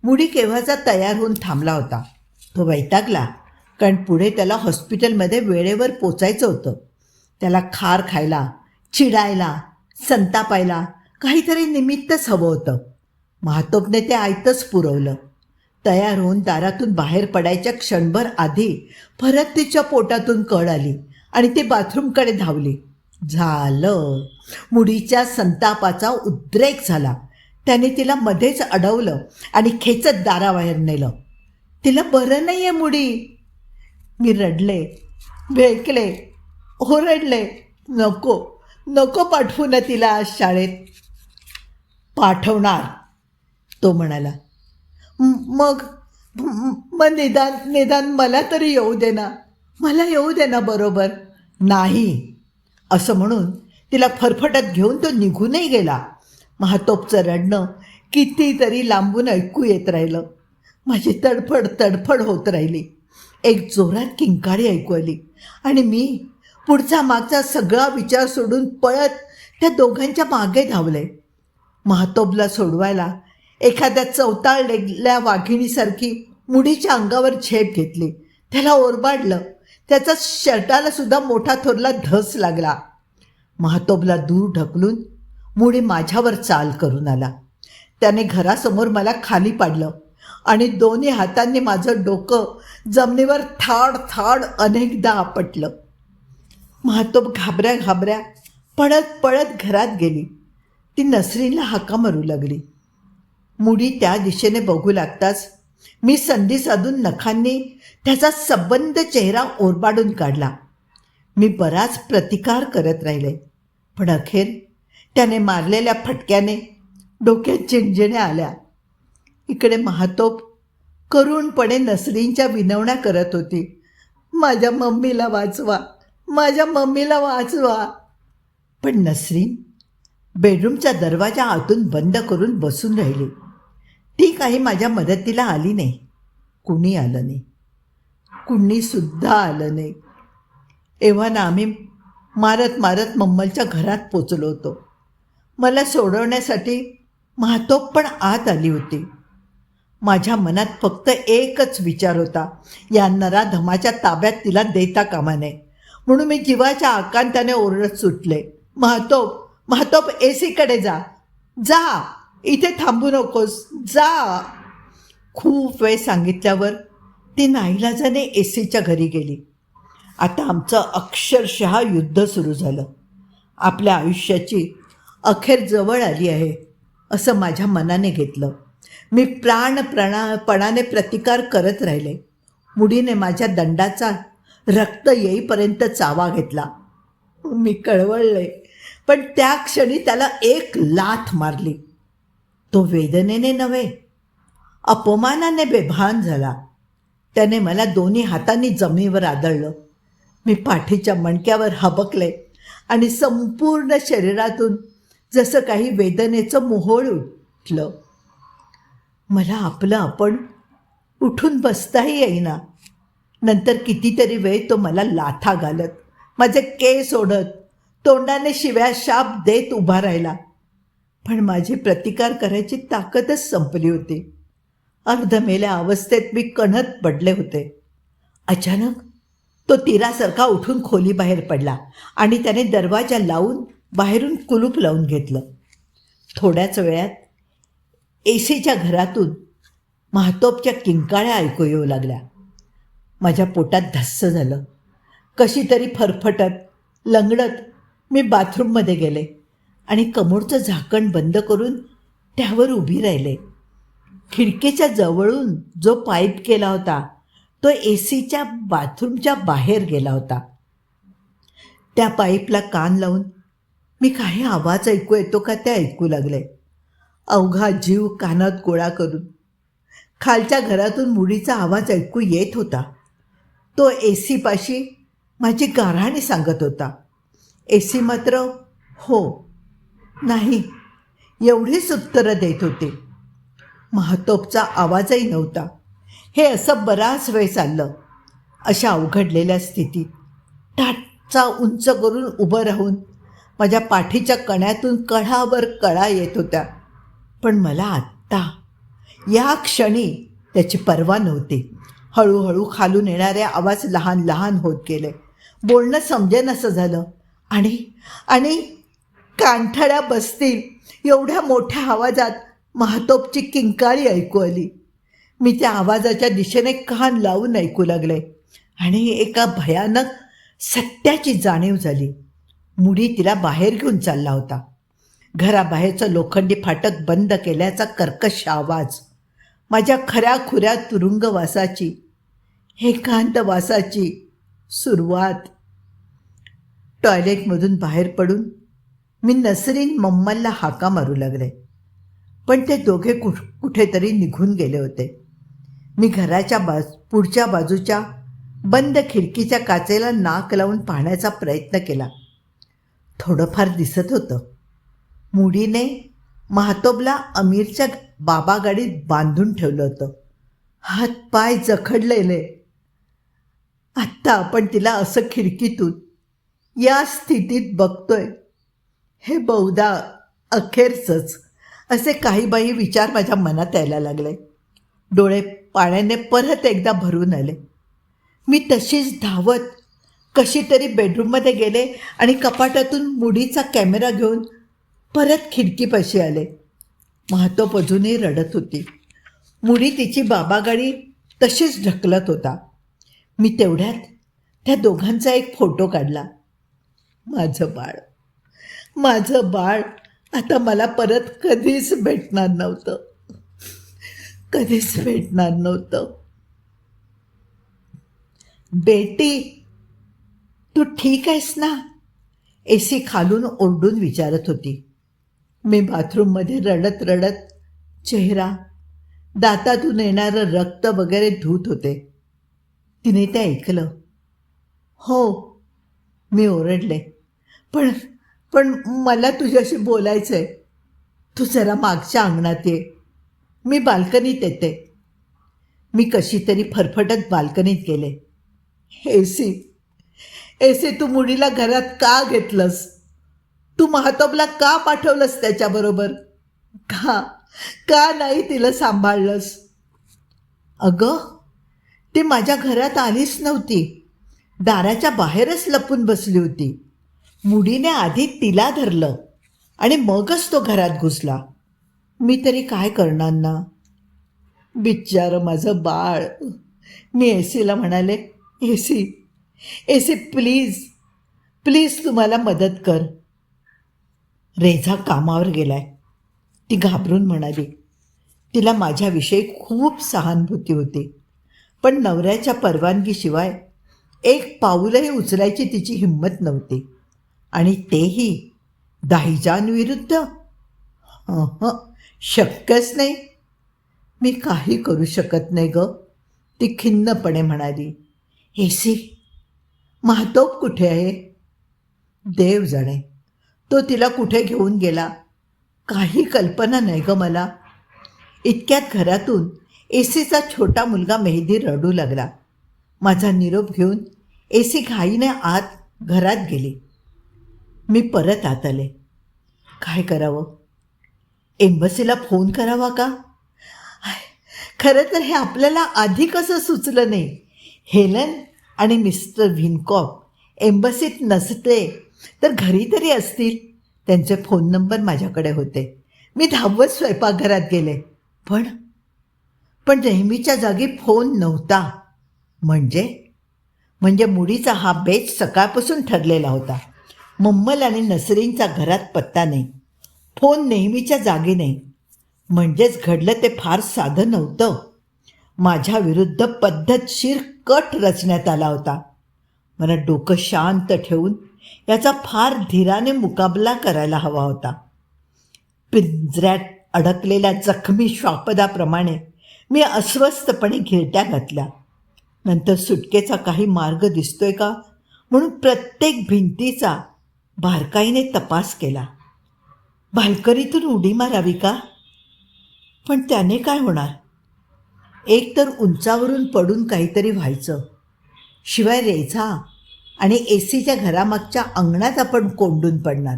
मुडी केव्हाचा तयार होऊन थांबला होता. तो वैतागला, कारण पुढे त्याला हॉस्पिटलमध्ये वेळेवर पोचायचं होतं. त्याला खार खायला, चिडायला, संतापायला काहीतरी निमित्तच हवं होतं. महातोबने ते आयतच पुरवलं. तयार होऊन दारातून बाहेर पडायच्या क्षणभर आधी परत तिच्या पोटातून कळ आली आणि ती बाथरूमकडे धावली. झालं, मुडीच्या संतापाचा उद्रेक झाला. त्याने तिला मध्येच अडवलं आणि खेचत दाराबाहेर नेलं. तिला बरं नाही आहे मुडी. मी रडले, भेकले, ओरडले. नको पाठवू ना तिला आज शाळेत. पाठवणार, तो म्हणाला. मग निदान मला तरी येऊ दे ना बरोबर. नाही असं म्हणून तिला फरफटत घेऊन तो निघूनही गेला. महातोबचं रडणं कितीतरी लांबून ऐकू येत राहिलं. माझी तडफड होत राहिली. एक जोरात किंकाळी ऐकू आली आणि मी पुढचा मागचा सगळा विचार सोडून पळत त्या दोघांच्या मागे धावले. महातोबला सोडवायला एखाद्या चवताळलेल्या वाघिणीसारखी मुडीच्या अंगावर झेप घेतली. त्याला ओरबाडलं. त्याचा शर्टाला सुद्धा मोठा थोरला धस लागला. महातोबला दूर ढकलून मुडी माझ्यावर चाल करून आला. त्याने घरासमोर मला खाली पाडलं आणि दोन्ही हातांनी माझं डोकं जमिनीवर थाड अनेकदा आपटलं. महातोब घाबऱ्या पळत घरात गेली. ती नसरीनला हाका मारू लागली. मुडी त्या दिशेने बघू लागताच मी संधी साधून नखांनी त्याचा सबंध चेहरा ओरबाडून काढला. मी बराच प्रतिकार करत राहिले, पण अखेर त्याने मारलेल्या फटक्याने डोक्यात झिणझिण्या आल्या. इकडे महातोप करुणपणे नसरीनच्या विनवण्या करत होती. माझ्या मम्मीला वाचवा, माझ्या मम्मीला वाचवा. पण नसरीन बेडरूमचा दरवाजा आतून बंद करून बसून राहिली. ती काही माझ्या मदतीला आली नाही. कुणी आलं नाही, कुणीसुद्धा आलं नाही. एव्हाना आम्ही मारत मारत मम्मलच्या घरात पोचलो होतो. मला सोडवण्यासाठी महातोप पण आत आली होती. माझ्या मनात फक्त एकच विचार होता, या नराधमाच्या ताब्यात तिला देता कामा नये. म्हणून मी जीवाच्या आकांताने ओरडत सुटले, महातोप, महातोप, एसीकडे जा, जा, इथे थांबू नकोस, जा. खूप वेळ सांगितल्यावर ती नाईलाजाने एसीच्या घरी गेली. आता आमचं अक्षरशः युद्ध सुरू झालं. आपल्या आयुष्याची अखेर जवळ आली आहे असं माझ्या मनाने घेतलं. मी प्राणपणाने प्रतिकार करत राहिले. मुडीने माझ्या दंडाचा रक्त येईपर्यंत चावा घेतला. मी कळवळले, पण त्या क्षणी त्याला एक लाथ मारली. तो वेदनेने नव्हे, अपमानाने बेभान झाला. त्याने मला दोन्ही हातांनी जमिनीवर आदळलं. मी पाठीच्या मणक्यावर हबकले आणि संपूर्ण शरीरातून जसं काही वेदनेचं मोहोळ उठलं. मला आपलं आपण उठून बसताही येईना. नंतर कितीतरी वेळ तो मला लाथा घालत, माझे केस ओढत, तोंडाने शिव्या शाप देत उभा राहिला. पण माझी प्रतिकार करायची ताकदच संपली होती. अर्धमेल्या अवस्थेत मी कणत पडले होते. अचानक तो तीरासारखा उठून खोलीबाहेर पडला आणि त्याने दरवाजा लावून बाहेरून कुलूप लावून घेतलं. थोड्याच वेळात एसीच्या घरातून महातोपच्या किंकाळ्या ऐकू येऊ लागल्या. माझ्या पोटात धस्स झालं. कशी तरी फरफटत लंगडत मी बाथरूममध्ये गेले आणि कमोडचं झाकण बंद करून त्यावर उभी राहिले. खिडकीच्या जवळून जो पाईप गेला होता तो एसीच्या बाथरूमच्या बाहेर गेला होता. त्या पाईपला कान लावून मी काही आवाज ऐकू येतो का ते ऐकू लागले. अवघा जीव कानात गोळा करून खालच्या घरातून मुडीचा आवाज ऐकू येत होता. तो एसीपाशी माझी गाऱ्हाणे सांगत होता. एसी मात्र हो, नाही एवढीच उत्तरं देत होते. महातोपचा आवाजही नव्हता. हे असं बराच वेळ चाललं. अशा अवघडलेल्या स्थितीत टाचा उंच करून उभं राहून माझ्या पाठीच्या कण्यातून कळावर कळा येत होत्या. पण मला आत्ता या क्षणी त्याची पर्वा नव्हती. हळूहळू खालून येणारे आवाज लहान लहान होत गेले. बोलणं समजेनसं झालं आणि कानठळ्या बसतील एवढ्या मोठ्या आवाजात महातोपची किंकाळी ऐकू आली. मी त्या आवाजाच्या दिशेने कान लावून ऐकू लागले आणि एका भयानक सत्याची जाणीव झाली. मुडी तिला बाहेर घेऊन चालला होता. घराबाहेरचं लोखंडी फाटक बंद केल्याचा कर्कश आवाज माझ्या खऱ्याखुऱ्या तुरुंगवासाची, एकांतवासाची सुरुवात. टॉयलेटमधून बाहेर पडून मी नसरीन मम्मलला हाका मारू लागले, पण ते दोघे कुठेतरी निघून गेले होते. मी घराच्या पुढच्या बाजूच्या बंद खिडकीच्या काचेला नाक लावून पाहण्याचा प्रयत्न केला. थोडंफार दिसत होतं. मुडीने महातोबला अमीरच्या बाबा गाडीत बांधून ठेवलं होतं. हात पाय जखडलेले. आत्ता आपण तिला असं खिडकीतून या स्थितीत बघतोय हे बहुधा अखेरचंच, असे काही बाही विचार माझ्या मनात यायला लागले. डोळे पाण्याने परत एकदा भरून आले. मी तशीच धावत कशी तरी बेडरूममध्ये गेले आणि कपाटातून मुडीचा कॅमेरा घेऊन परत खिडकीपाशी आले. महातोप अजूनही रडत होती. मुडी तिची बाबा गाडी तशीच ढकलत होता. मी तेवढ्यात त्या दोघांचा एक फोटो काढला. माझं बाळ आता मला परत कधीच भेटणार नव्हतं. कधीच भेटणार नव्हतं. बेटी, तू ठीक आहेस ना? एसी खालून ओरडून विचारत होती. मी बाथरूममध्ये रडत रडत चेहरा, दातातून येणारं रक्त वगैरे धुत होते. तिने ते ऐकलं. हो, मी ओरडले. पण पण मला तुझ्याशी बोलायचं आहे. तू जरा मागच्या अंगणात ये. मी बाल्कनीत येते. मी कशी तरी फरफटत बाल्कनीत गेले. एसी, एसी, तू मुलीला घरात का घेतलंस? तू महातोबला का पाठवलंस त्याच्याबरोबर? का का नाही तिला सांभाळलंस? अगं, ती माझ्या घरात आलीच नव्हती. दाराच्या बाहेरच लपून बसली होती. मुडीने आधी तिला धरलं आणि मगच तो घरात घुसला. मी तरी काय करणार ना? बिचारं माझं बाळ. मी एसीला म्हणाले, एसी, एसी, प्लीज प्लीज तू मला मदत कर. रेझा कामावर गेलाय, ती घाबरून म्हणाली. तिला माझ्याविषयी खूप सहानुभूती होती, पण नवऱ्याच्या परवानगीशिवाय एक पाऊलही उचलायची तिची हिंमत नव्हती. आणि तेही दाहिजांविरुद्ध? शक्यच नाही. मी काही करू शकत नाही ग, ती खिन्नपणे म्हणाली. एसी, महातोब कुठे आहे? देव जाणे, तो तिला कुठे घेऊन गेला. काही कल्पना नाही ग मला. इतक्यात घरातून एसीचा छोटा मुलगा मेहदी रडू लागला. माझा निरोप घेऊन एसी घाईने आत घरात गेली. मी परत आत आले. काय करावं? एम्बसीला फोन करावा का? खरं तर हे आपल्याला आधी कसं सुचलं नाही? हेलन आणि मिस्टर व्हिनकॉक एम्बसीत नसते तर घरी तरी असतील. त्यांचे फोन नंबर माझ्याकडे होते. मी धावत स्वयंपाकघरात गेले. पण नेहमीच्या जागी फोन नव्हता. म्हणजे मुडीचा हा बेत सकाळपासून ठरलेला होता. मम्मल आणि नसरींचा घरात पत्ता नाही, फोन नेहमीच्या जागी नाही. म्हणजेच घडलं ते फार साधं नव्हतं. माझ्या विरुद्ध पद्धतशीर कट रचण्यात आला होता. मला डोकं शांत ठेवून याचा फार धीराने मुकाबला करायला हवा होता. पिंजऱ्यात अडकलेल्या जखमी श्वापदाप्रमाणे मी अस्वस्थपणे घिरट्या घातल्या. नंतर सुटकेचा काही मार्ग दिसतोय का म्हणून प्रत्येक भिंतीचा बारकाईने तपास केला. बाल्कनीतून उडी मारावी का? पण त्याने काय होणार? एक तर उंचावरून पडून काहीतरी व्हायचं. शिवाय रेझा आणि एसीच्या घरामागच्या अंगणात आपण कोंडून पडणार.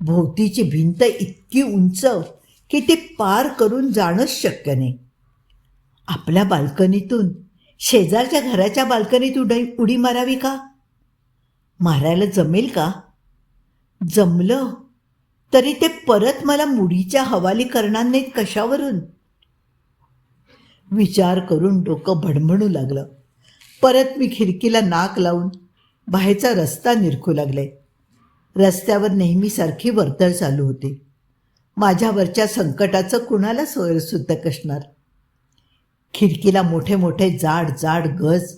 भोवतीची भिंत इतकी उंच की ती पार करून जाणंच शक्य नाही. आपल्या बाल्कनीतून शेजारच्या घराच्या बाल्कनीत उडी मारावी का? मारायला जमेल का? जमलं तरी ते परत मला मुडीच्या हवाली करणार नाहीत कशावरून? विचार करून डोकं भडभडू लागलं. परत मी खिडकीला नाक लावून बाहेरचा रस्ता निरखू लागले. रस्त्यावर नेहमीसारखी वर्दळ चालू होती. माझ्यावरच्या संकटाचं कुणाला सोयरसुद्धा कसणार. खिडकीला मोठे मोठे जाड जाड गज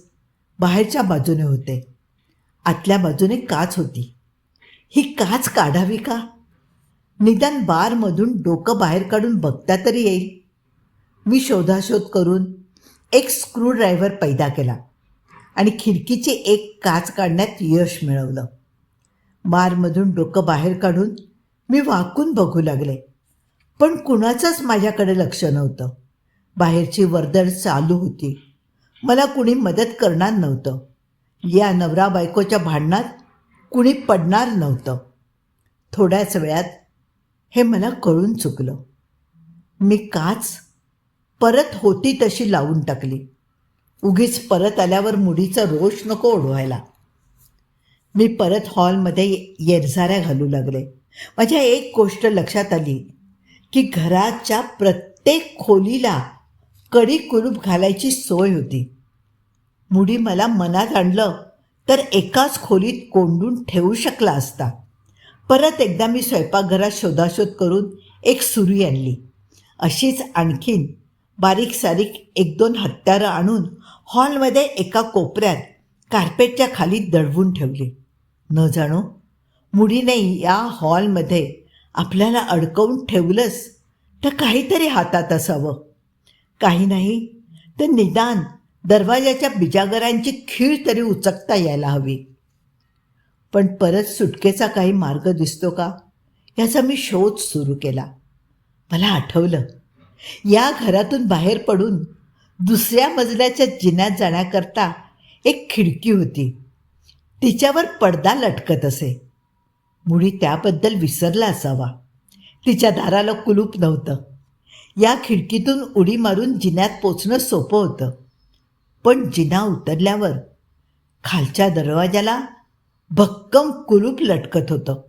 बाहेरच्या बाजूने होते. आतल्या बाजूने काच होती. ही काच काढावी का? निदान बारमधून डोकं बाहेर काढून बघता तरी येईल. मी शोधाशोध करून एक स्क्रूड्रायव्हर पैदा केला आणि खिडकीची एक काच काढण्यात यश मिळवलं. बारमधून डोकं बाहेर काढून मी वाकून बघू लागले, पण कुणाचंच माझ्याकडे लक्ष नव्हतं. बाहेरची वर्दळ चालू होती. मला कुणी मदत करणार नव्हतं. या नवरा बायकोच्या भांडणात कुणी पडणार नव्हतं. थोड्याच वेळात हे मला कळून चुकलं. मी काच परत होती तशी लावून टाकली. उगीच परत आल्यावर मुडीचा रोष नको ओढवायला. मी परत हॉलमध्ये येरझाऱ्या घालू लागले. माझ्या एक गोष्ट लक्षात आली की घराच्या प्रत्येक खोलीला कडी कुलूप घालायची सोय होती. मुडी मला मनात आणलं तर एकाच खोलीत कोंडून ठेवू शकला असता. परत एकदा मी स्वयंपाकघरात शोधाशोध करून एक सुरी आणली. अशीच आणखीन बारीक सारीक 1-2 हत्यारं आणून हॉलमध्ये एका कोपऱ्यात कार्पेटच्या खाली दडवून ठेवली. न जाणो मुडीने या हॉलमध्ये आपल्याला अडकवून ठेवलंच तर काहीतरी हातात असावं. काही नाही तर निदान दरवाजाच्या बिजागरांची खीळ तरी उचकता यायला हवी. पण परत सुटकेचा काही मार्ग दिसतो का याचा मी शोध सुरू केला. मला आठवलं, या घरातून बाहेर पडून दुसऱ्या मजल्याच्या जिन्यात जाण्याकरता एक खिडकी होती. तिच्यावर पडदा लटकत असे. मुळी त्याबद्दल विसरला असावा. तिच्या दाराला कुलूप नव्हतं. या खिडकीतून उडी मारून जिन्यात पोचणं सोपं होतं. पण जिना उतरल्यावर खालच्या दरवाजाला भक्कम कुलूप लटकत होतं.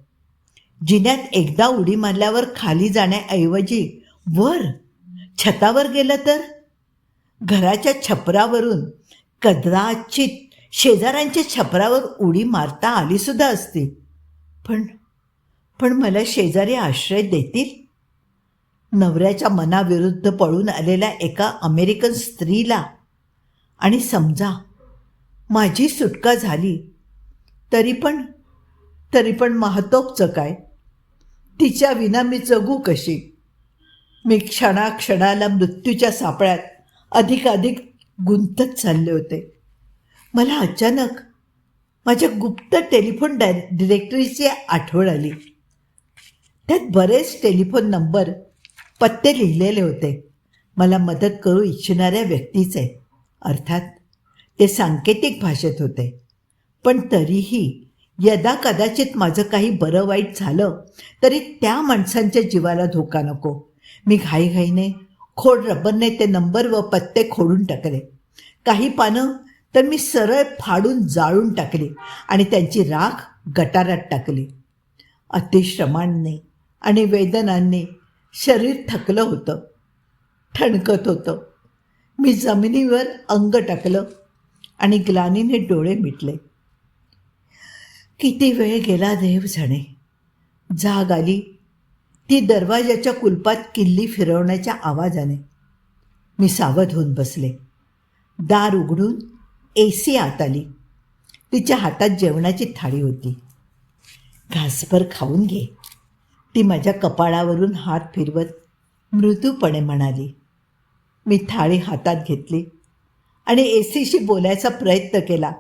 जिन्यात एकदा उडी मारल्यावर खाली जाण्याऐवजी वर छतावर गेलं तर घराच्या छपरावरून कदाचित शेजाऱ्यांच्या छपरावर उडी मारता आली सुद्धा असती. पण मला शेजारी आश्रय देतील? नवऱ्याच्या मनाविरुद्ध पळून आलेल्या एका अमेरिकन स्त्रीला, आणि समजा माझी सुटका झाली तरी पण महतोबचं काय? तिच्या विना मी जगू कशी? मी क्षणाक्षणाला मृत्यूच्या सापळ्यात अधिकाधिक गुंतत चालले होते. मला अचानक माझ्या गुप्त टेलिफोन डिरेक्टरीची आठवण आली. त्यात बरेच टेलिफोन नंबर, पत्ते लिहिलेले होते. मला मदत करू इच्छिणाऱ्या व्यक्तीचे. अर्थात ते सांकेतिक भाषेत होते. पण तरीही यदा कदाचित माझं काही बरं वाईट झालं तरी त्या माणसांच्या जीवाला धोका नको. मी घाईघाईने खोड रबरने ते नंबर व पत्ते खोडून टाकले. काही पानं तर मी सरळ फाडून जाळून टाकली आणि त्यांची राख गटारात टाकली. अतिश्रमांनी आणि वेदनांनी शरीर थकलं होतं, ठणकत होतं. मी जमिनीवर अंग टाकलं आणि ग्लानीने डोळे मिटले. किती वेळ गेला देव जाणे. जाग आली ती दरवाजाच्या कुलपात किल्ली फिरवण्याच्या आवाजाने. मी सावध होऊन बसले. दार उघडून AC आत आली. तिच्या हातात जेवणाची थाळी होती. घासभर खाऊन घे, ती माझ्या कपाळावरून हात फिरवत मृदूपणे म्हणाली. मी थाळी हातात घेतली आणि ACशी बोलायचा प्रयत्न केला.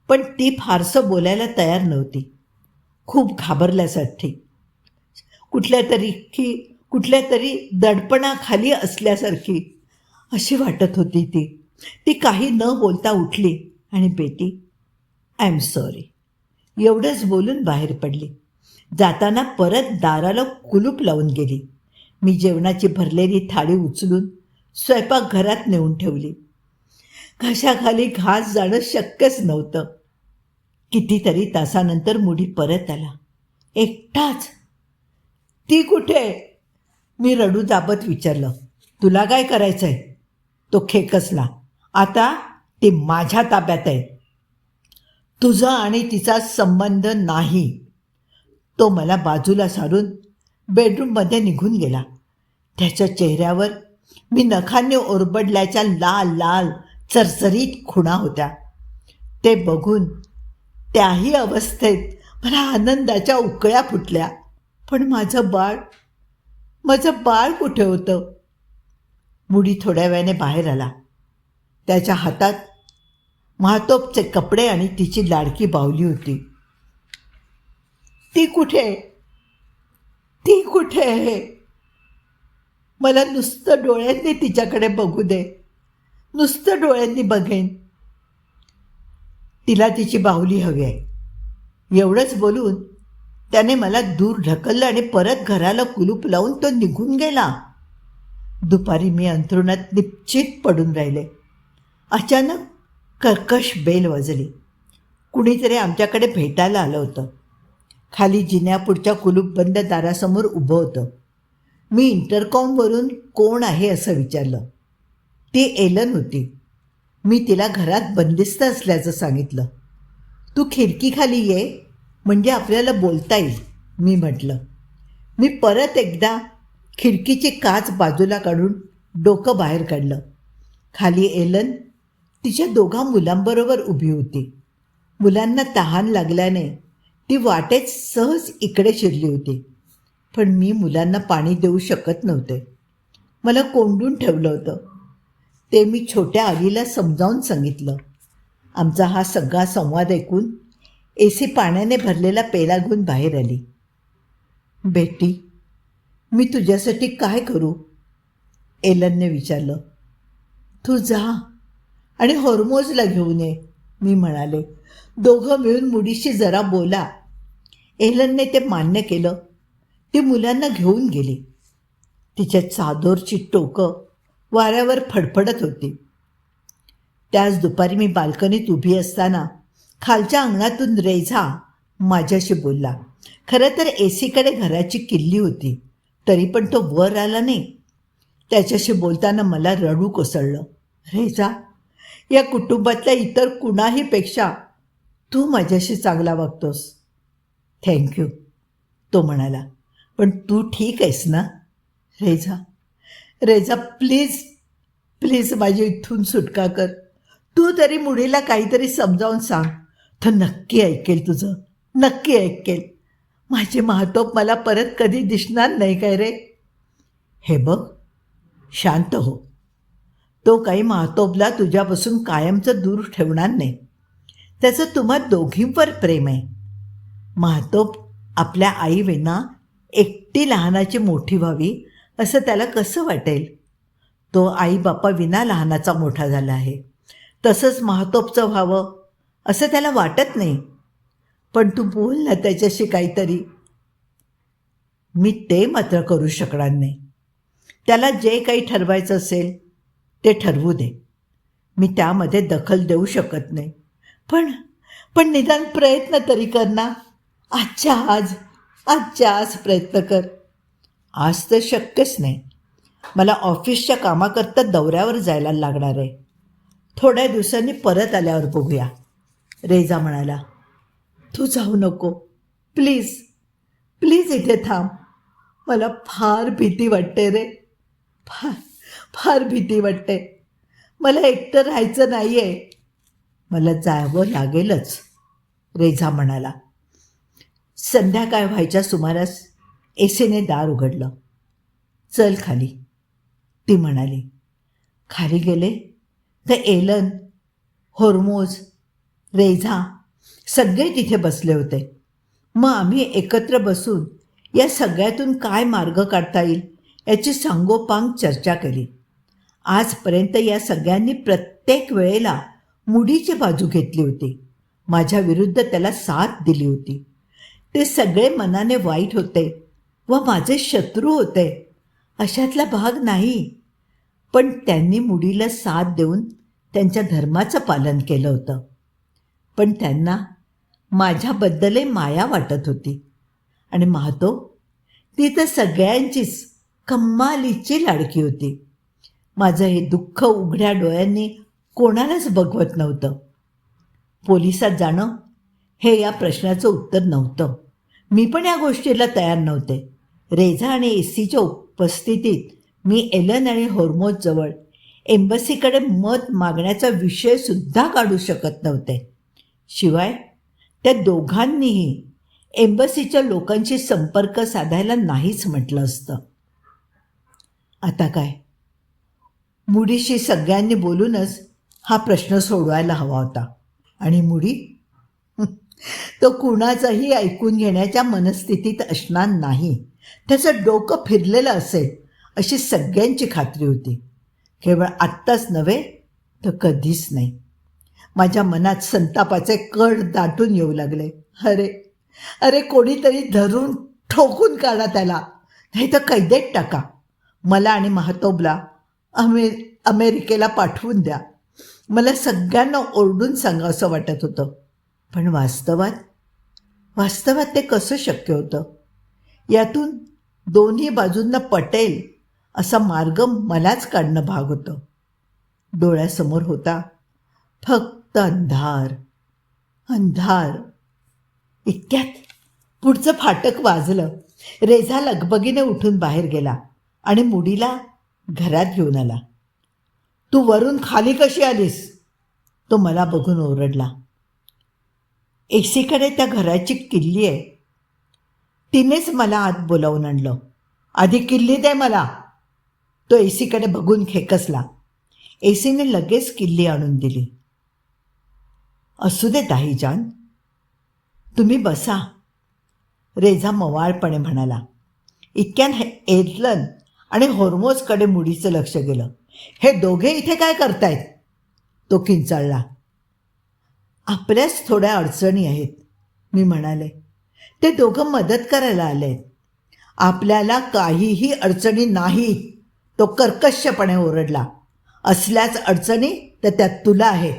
पण ती फारसं बोलायला तयार नव्हती. खूप घाबरल्यासारखी, कुठल्या तरी दडपणाखाली असल्यासारखी अशी वाटत होती ती. ती काही न बोलता उठली आणि बेटी, आय एम सॉरी एवढंच बोलून बाहेर पडली. जाताना परत दाराला कुलूप लावून गेली. मी जेवणाची भरलेली थाळी उचलून स्वयंपाकघरात नेऊन ठेवली. घशाखाली घास जाणं शक्यच नव्हतं. कितीतरी तासानंतर मुडी परत आला, एकटाच. ती कुठे? मी रडू दाबत विचारलं. तुला काय करायचं आहे? तो खेकसला. आता ती माझ्या ताब्यात आहे. तुझा आणि तिचा संबंध नाही. तो मला बाजूला सारून बेडरूममध्ये निघून गेला. त्याच्या चेहऱ्यावर मी नखांनी ओरबडल्याच्या लाल लाल चरचरीत खुणा होत्या. ते बघून त्याही अवस्थेत मला आनंदाच्या उकळ्या फुटल्या. पण माझं बाळ कुठे होतं? मुडी थोड्या वेळाने बाहेर आला. त्याच्या हातात महातोबचे कपडे आणि तिची लाडकी बाहुली होती. ती कुठे आहे? मला नुसतं डोळ्यांनी तिच्याकडे बघू दे. नुसतं डोळ्यांनी बघेन. तिला तिची बाहुली हवी आहे. एवढंच बोलून त्याने मला दूर ढकललं आणि परत घराला कुलूप लावून तो निघून गेला. दुपारी मी अंथरुणात निश्चित पडून राहिले. अचानक कर्कश बेल वाजली. कुणीतरी आमच्याकडे भेटायला आलं होतं. खाली जिन्यापुढच्या कुलूपबंद दारासमोर उभं होतं. मी इंटरकॉमवरून कोण आहे असं विचारलं. ती एलन होती. मी तिला घरात बंदिस्त असल्याचं सांगितलं. तू खिडकीखाली ये म्हणजे आपल्याला बोलता येईल, मी म्हटलं. मी परत एकदा खिडकीची काच बाजूला काढून डोकं बाहेर काढलं. खाली एलन तिच्या 2 मुलांबरोबर उभी होती. मुलांना तहान लागल्याने ती वाटेत सहज इकडे शिरली होती. पण मी मुलांना पाणी देऊ शकत नव्हते. मला कोंडून ठेवलं होतं. ते मी छोट्या आलीला समजावून सांगितलं. आमचा हा सगळा संवाद ऐकून एसी पाण्याने भरलेला पेला घेऊन बाहेर आली. बेटी, मी तुझ्यासाठी काय करू? एलनने विचारलं. तू जा आणि हॉर्मोजला घेऊन ये, मी म्हणाले. दोघं मिळून मुडीशी जरा बोला. एलनने ते मान्य केलं. ती मुलांना घेऊन गेली. तिच्या चादरची टोकं वाऱ्यावर फडफडत होती. त्याच दुपारी मी बाल्कनीत उभी असताना खालच्या अंगणातून रेझा माझ्याशी बोलला. खरं तर एसीकडे घराची किल्ली होती, तरी पण तो वर आला नाही. त्याच्याशी बोलताना मला रडू कोसळलं. रेझा, या कुटुंबातल्या इतर कुणाहीपेक्षा तू माझ्याशी चांगला वागतोस. थँक्यू, तो म्हणाला. पण तू ठीक आहेस ना? रेझा, रेझा, प्लीज प्लीज माझी इथून सुटका कर. तू तरी मुडीला काहीतरी समजावून सांग. तर नक्की ऐकेल तुझं, नक्की ऐकेल. माझे महातोप मला परत कधी दिसणार नाही काय रे? हे बघ, शांत हो. तो काही महातोबला तुझ्यापासून कायमचं दूर ठेवणार नाही. त्याचं तुम्हा दोघींवर प्रेम आहे. महातोब आपल्या आईविना एकटी लहानाची मोठी व्हावी असं त्याला कसं वाटेल? तो आईबापाविना लहानाचा मोठा झाला आहे. तसंच महातोबचं व्हावं असं त्याला वाटत नाही. पण तू बोल ना त्याच्याशी काहीतरी. मी ते मात्र करू शकणार नाही. त्याला जे काही ठरवायचं असेल ते ठरवू दे. मी त्यामध्ये दखल देऊ शकत नाही. पण निदान प्रयत्न तरी कर ना. आजच्या आज प्रयत्न कर. आज तर शक्यच नाही. मला ऑफिसच्या कामाकरता दौऱ्यावर जायला लागणार आहे. थोड्या दिवसांनी परत आल्यावर बघूया, रेझा म्हणाला. तू जाऊ नको, प्लीज प्लीज इथे थांब. मला फार भीती वाटते रे, फार भीती वाटते. मला एकटं राहायचं नाही आहे. मला जावं लागेलच, रेझा म्हणाला. संध्याकाळ व्हायच्या सुमारास एसीने दार उघडलं. चल खाली, ती म्हणाली. खाली गेले तर एलन, हॉर्मोज, रेझा सगळे तिथे बसले होते. मग आम्ही एकत्र बसून या सगळ्यातून काय मार्ग काढता येईल याची सांगोपांग चर्चा केली. आजपर्यंत या सगळ्यांनी प्रत्येक वेळेला मुडीची बाजू घेतली होती. माझ्या विरुद्ध त्याला साथ दिली होती. ते सगळे मनाने वाईट होते व माझे शत्रू होते अशातला भाग नाही. पण त्यांनी मुडीला साथ देऊन त्यांच्या धर्माचं पालन केलं होतं. पण त्यांना माझ्याबद्दलही माया वाटत होती. आणि महातो, ती तर सगळ्यांचीच कमालीची लाडकी होती. माझं हे दुःख उघड्या डोळ्यांनी कोणालाच बघवत नव्हतं. पोलिसात जाणं हे या प्रश्नाचं उत्तर नव्हतं. मी पण या गोष्टीला तयार नव्हते. रेझा आणि एसीच्या उपस्थितीत मी एलन आणि हॉर्मोजजवळ एम्बसीकडे मत मागण्याचा विषयसुद्धा काढू शकत नव्हते. शिवाय त्या दोघांनीही एम्बसीच्या लोकांशी संपर्क साधायला नाहीच म्हटलं असतं. आता काय? मुडीशी सगळ्यांनी बोलूनच हा प्रश्न सोडवायला हवा होता. आणि मुडी तो कुणाचाही ऐकून घेण्याच्या मनस्थितीत असणार नाही. त्याचं डोकं फिरलेलं असेल अशी सगळ्यांची खात्री होती. केवळ आत्ताच नव्हे तर कधीच नाही. माझ्या मनात संतापाचे कड दाटून येऊ लागले. अरे कोणीतरी धरून ठोकून काढा त्याला, नाही तर कैदेत टाका. मला आणि महातोबला अमेरिकेला पाठवून द्या. मला सगळ्यांना ओरडून सांगावंसं वाटत होतं. पण वास्तवात ते कसं शक्य होतं? यातून दोन्ही बाजूंना पटेल असा मार्ग मलाच काढणं भाग होतं. डोळ्यासमोर होता फक्त अंधार. इतक्यात पुढचं फाटक वाजलं. रेझा लगबगीने उठून बाहेर गेला आणि मुडीला घरात घेऊन आला. तू वरून खाली कशी आलीस? तो मला बघून ओरडला. एसीकडे त्या घराची किल्ली आहे, तिनेच मला आत बोलावून आणलं. आधी किल्ली दे मला. तो एसीकडे बघून खेकसला. एसीने लगेच किल्ली आणून दिली. असू दे दाहीजान, तुम्ही बसा, रेझा मवाळपणे म्हणाला. इतक्यान एरलन आणि हॉर्मोजकडे मुडीचं लक्ष गेलं. हे दोघे इथे काय करतायत? तो किंचाळला. आपल्याच थोड्या अडचणी आहेत, मी म्हणाले. ते दोघं मदत करायला आले. आपल्याला काहीही अडचणी नाहीत, तो कर्कशपणे ओरडला. असल्याच अडचणी तर त्यात तुला आहेत.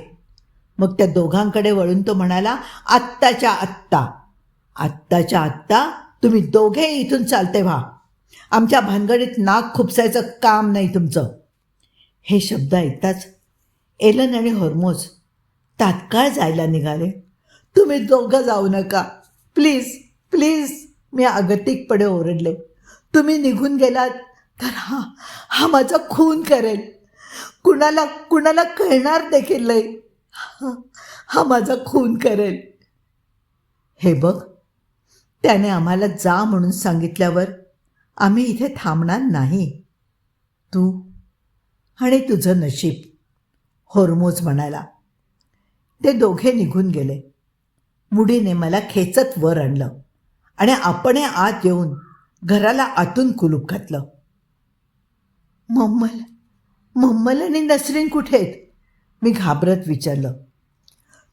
मग त्या दोघांकडे वळून तो म्हणाला, आत्ताच्या आत्ता तुम्ही दोघे इथून चालते व्हा. आमच्या भानगडीत नाक खुपसायचं काम नाही तुमचं. हे शब्द ऐकताच एलन आणि हॉर्मोज तात्काळ जायला निघाले. तुम्ही दोघं जाऊ नका, प्लीज प्लीज, मी आगतिकपणे ओरडले. तुम्ही निघून गेलात तर हा माझा खून करेल. कुणाला कळणार देखील नाही. हा माझा खून करेल. हे बघ, त्याने आम्हाला जा म्हणून सांगितल्यावर आम्ही इथे थांबणार नाही. तू आणि तुझं नशीब, हॉर्मोज म्हणाला. ते दोघे निघून गेले. मुडीने मला खेचत वर आणलं आणि आपण आत येऊन घराला आतून कुलूप घातलं. मम्मल आणि नसरीन कुठे आहेत? मी घाबरत विचारलं.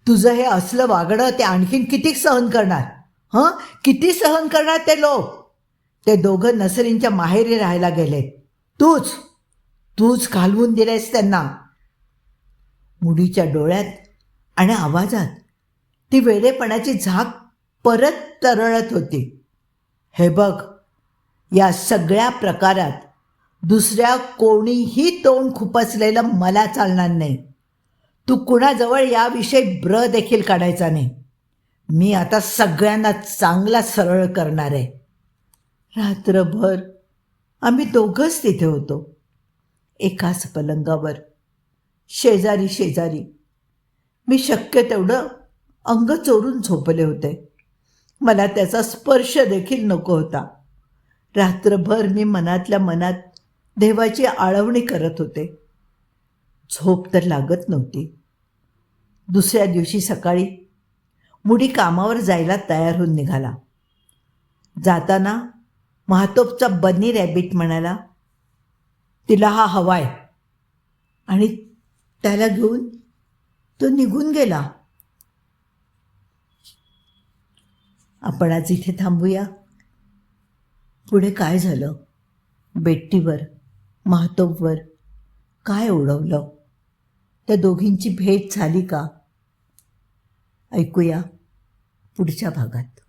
तुझं हे असलं वागणं ते आणखीन किती सहन करणार? किती सहन करणार ते लोक? ते दोघं नसरीनच्या माहेरी राहायला गेलेत. तूच घालवून दिलेस त्यांना. मुडीच्या डोळ्यात आणि आवाजात ती वेडेपणाची झाक परत तरळत होती. हे बघ, या सगळ्या प्रकारात दुसऱ्या कोणीही तोंड खुपसलेलं मला चालणार नाही. तू कुणाजवळ याविषयी ब्र देखील काढायचा नाही. मी आता सगळ्यांना चांगला सरळ करणार आहे. रात्रभर आम्ही दोघंच तिथे होतो, एकाच पलंगावर, शेजारी. मी शक्य तेवढं अंग चोरून झोपले होते. मला त्याचा स्पर्श देखील नको होता. रात्रभर मी मनातल्या मनात देवाची आळवणी करत होते. झोप तर लागत नव्हती. दुसऱ्या दिवशी सकाळी मुडी कामावर जायला तयार होऊन निघाला. जाताना महातोपचा बनी रॅबिट म्हणाला, तिला हा हवाय, आणि त्याला घेऊन तो निघून गेला. आपण आज इथे थांबूया. पुढे काय झालं? बेट्टीवर, महातोपवर काय ओढवलं? त्या दोघींची भेट झाली का? ऐकूया पुढच्या भागात.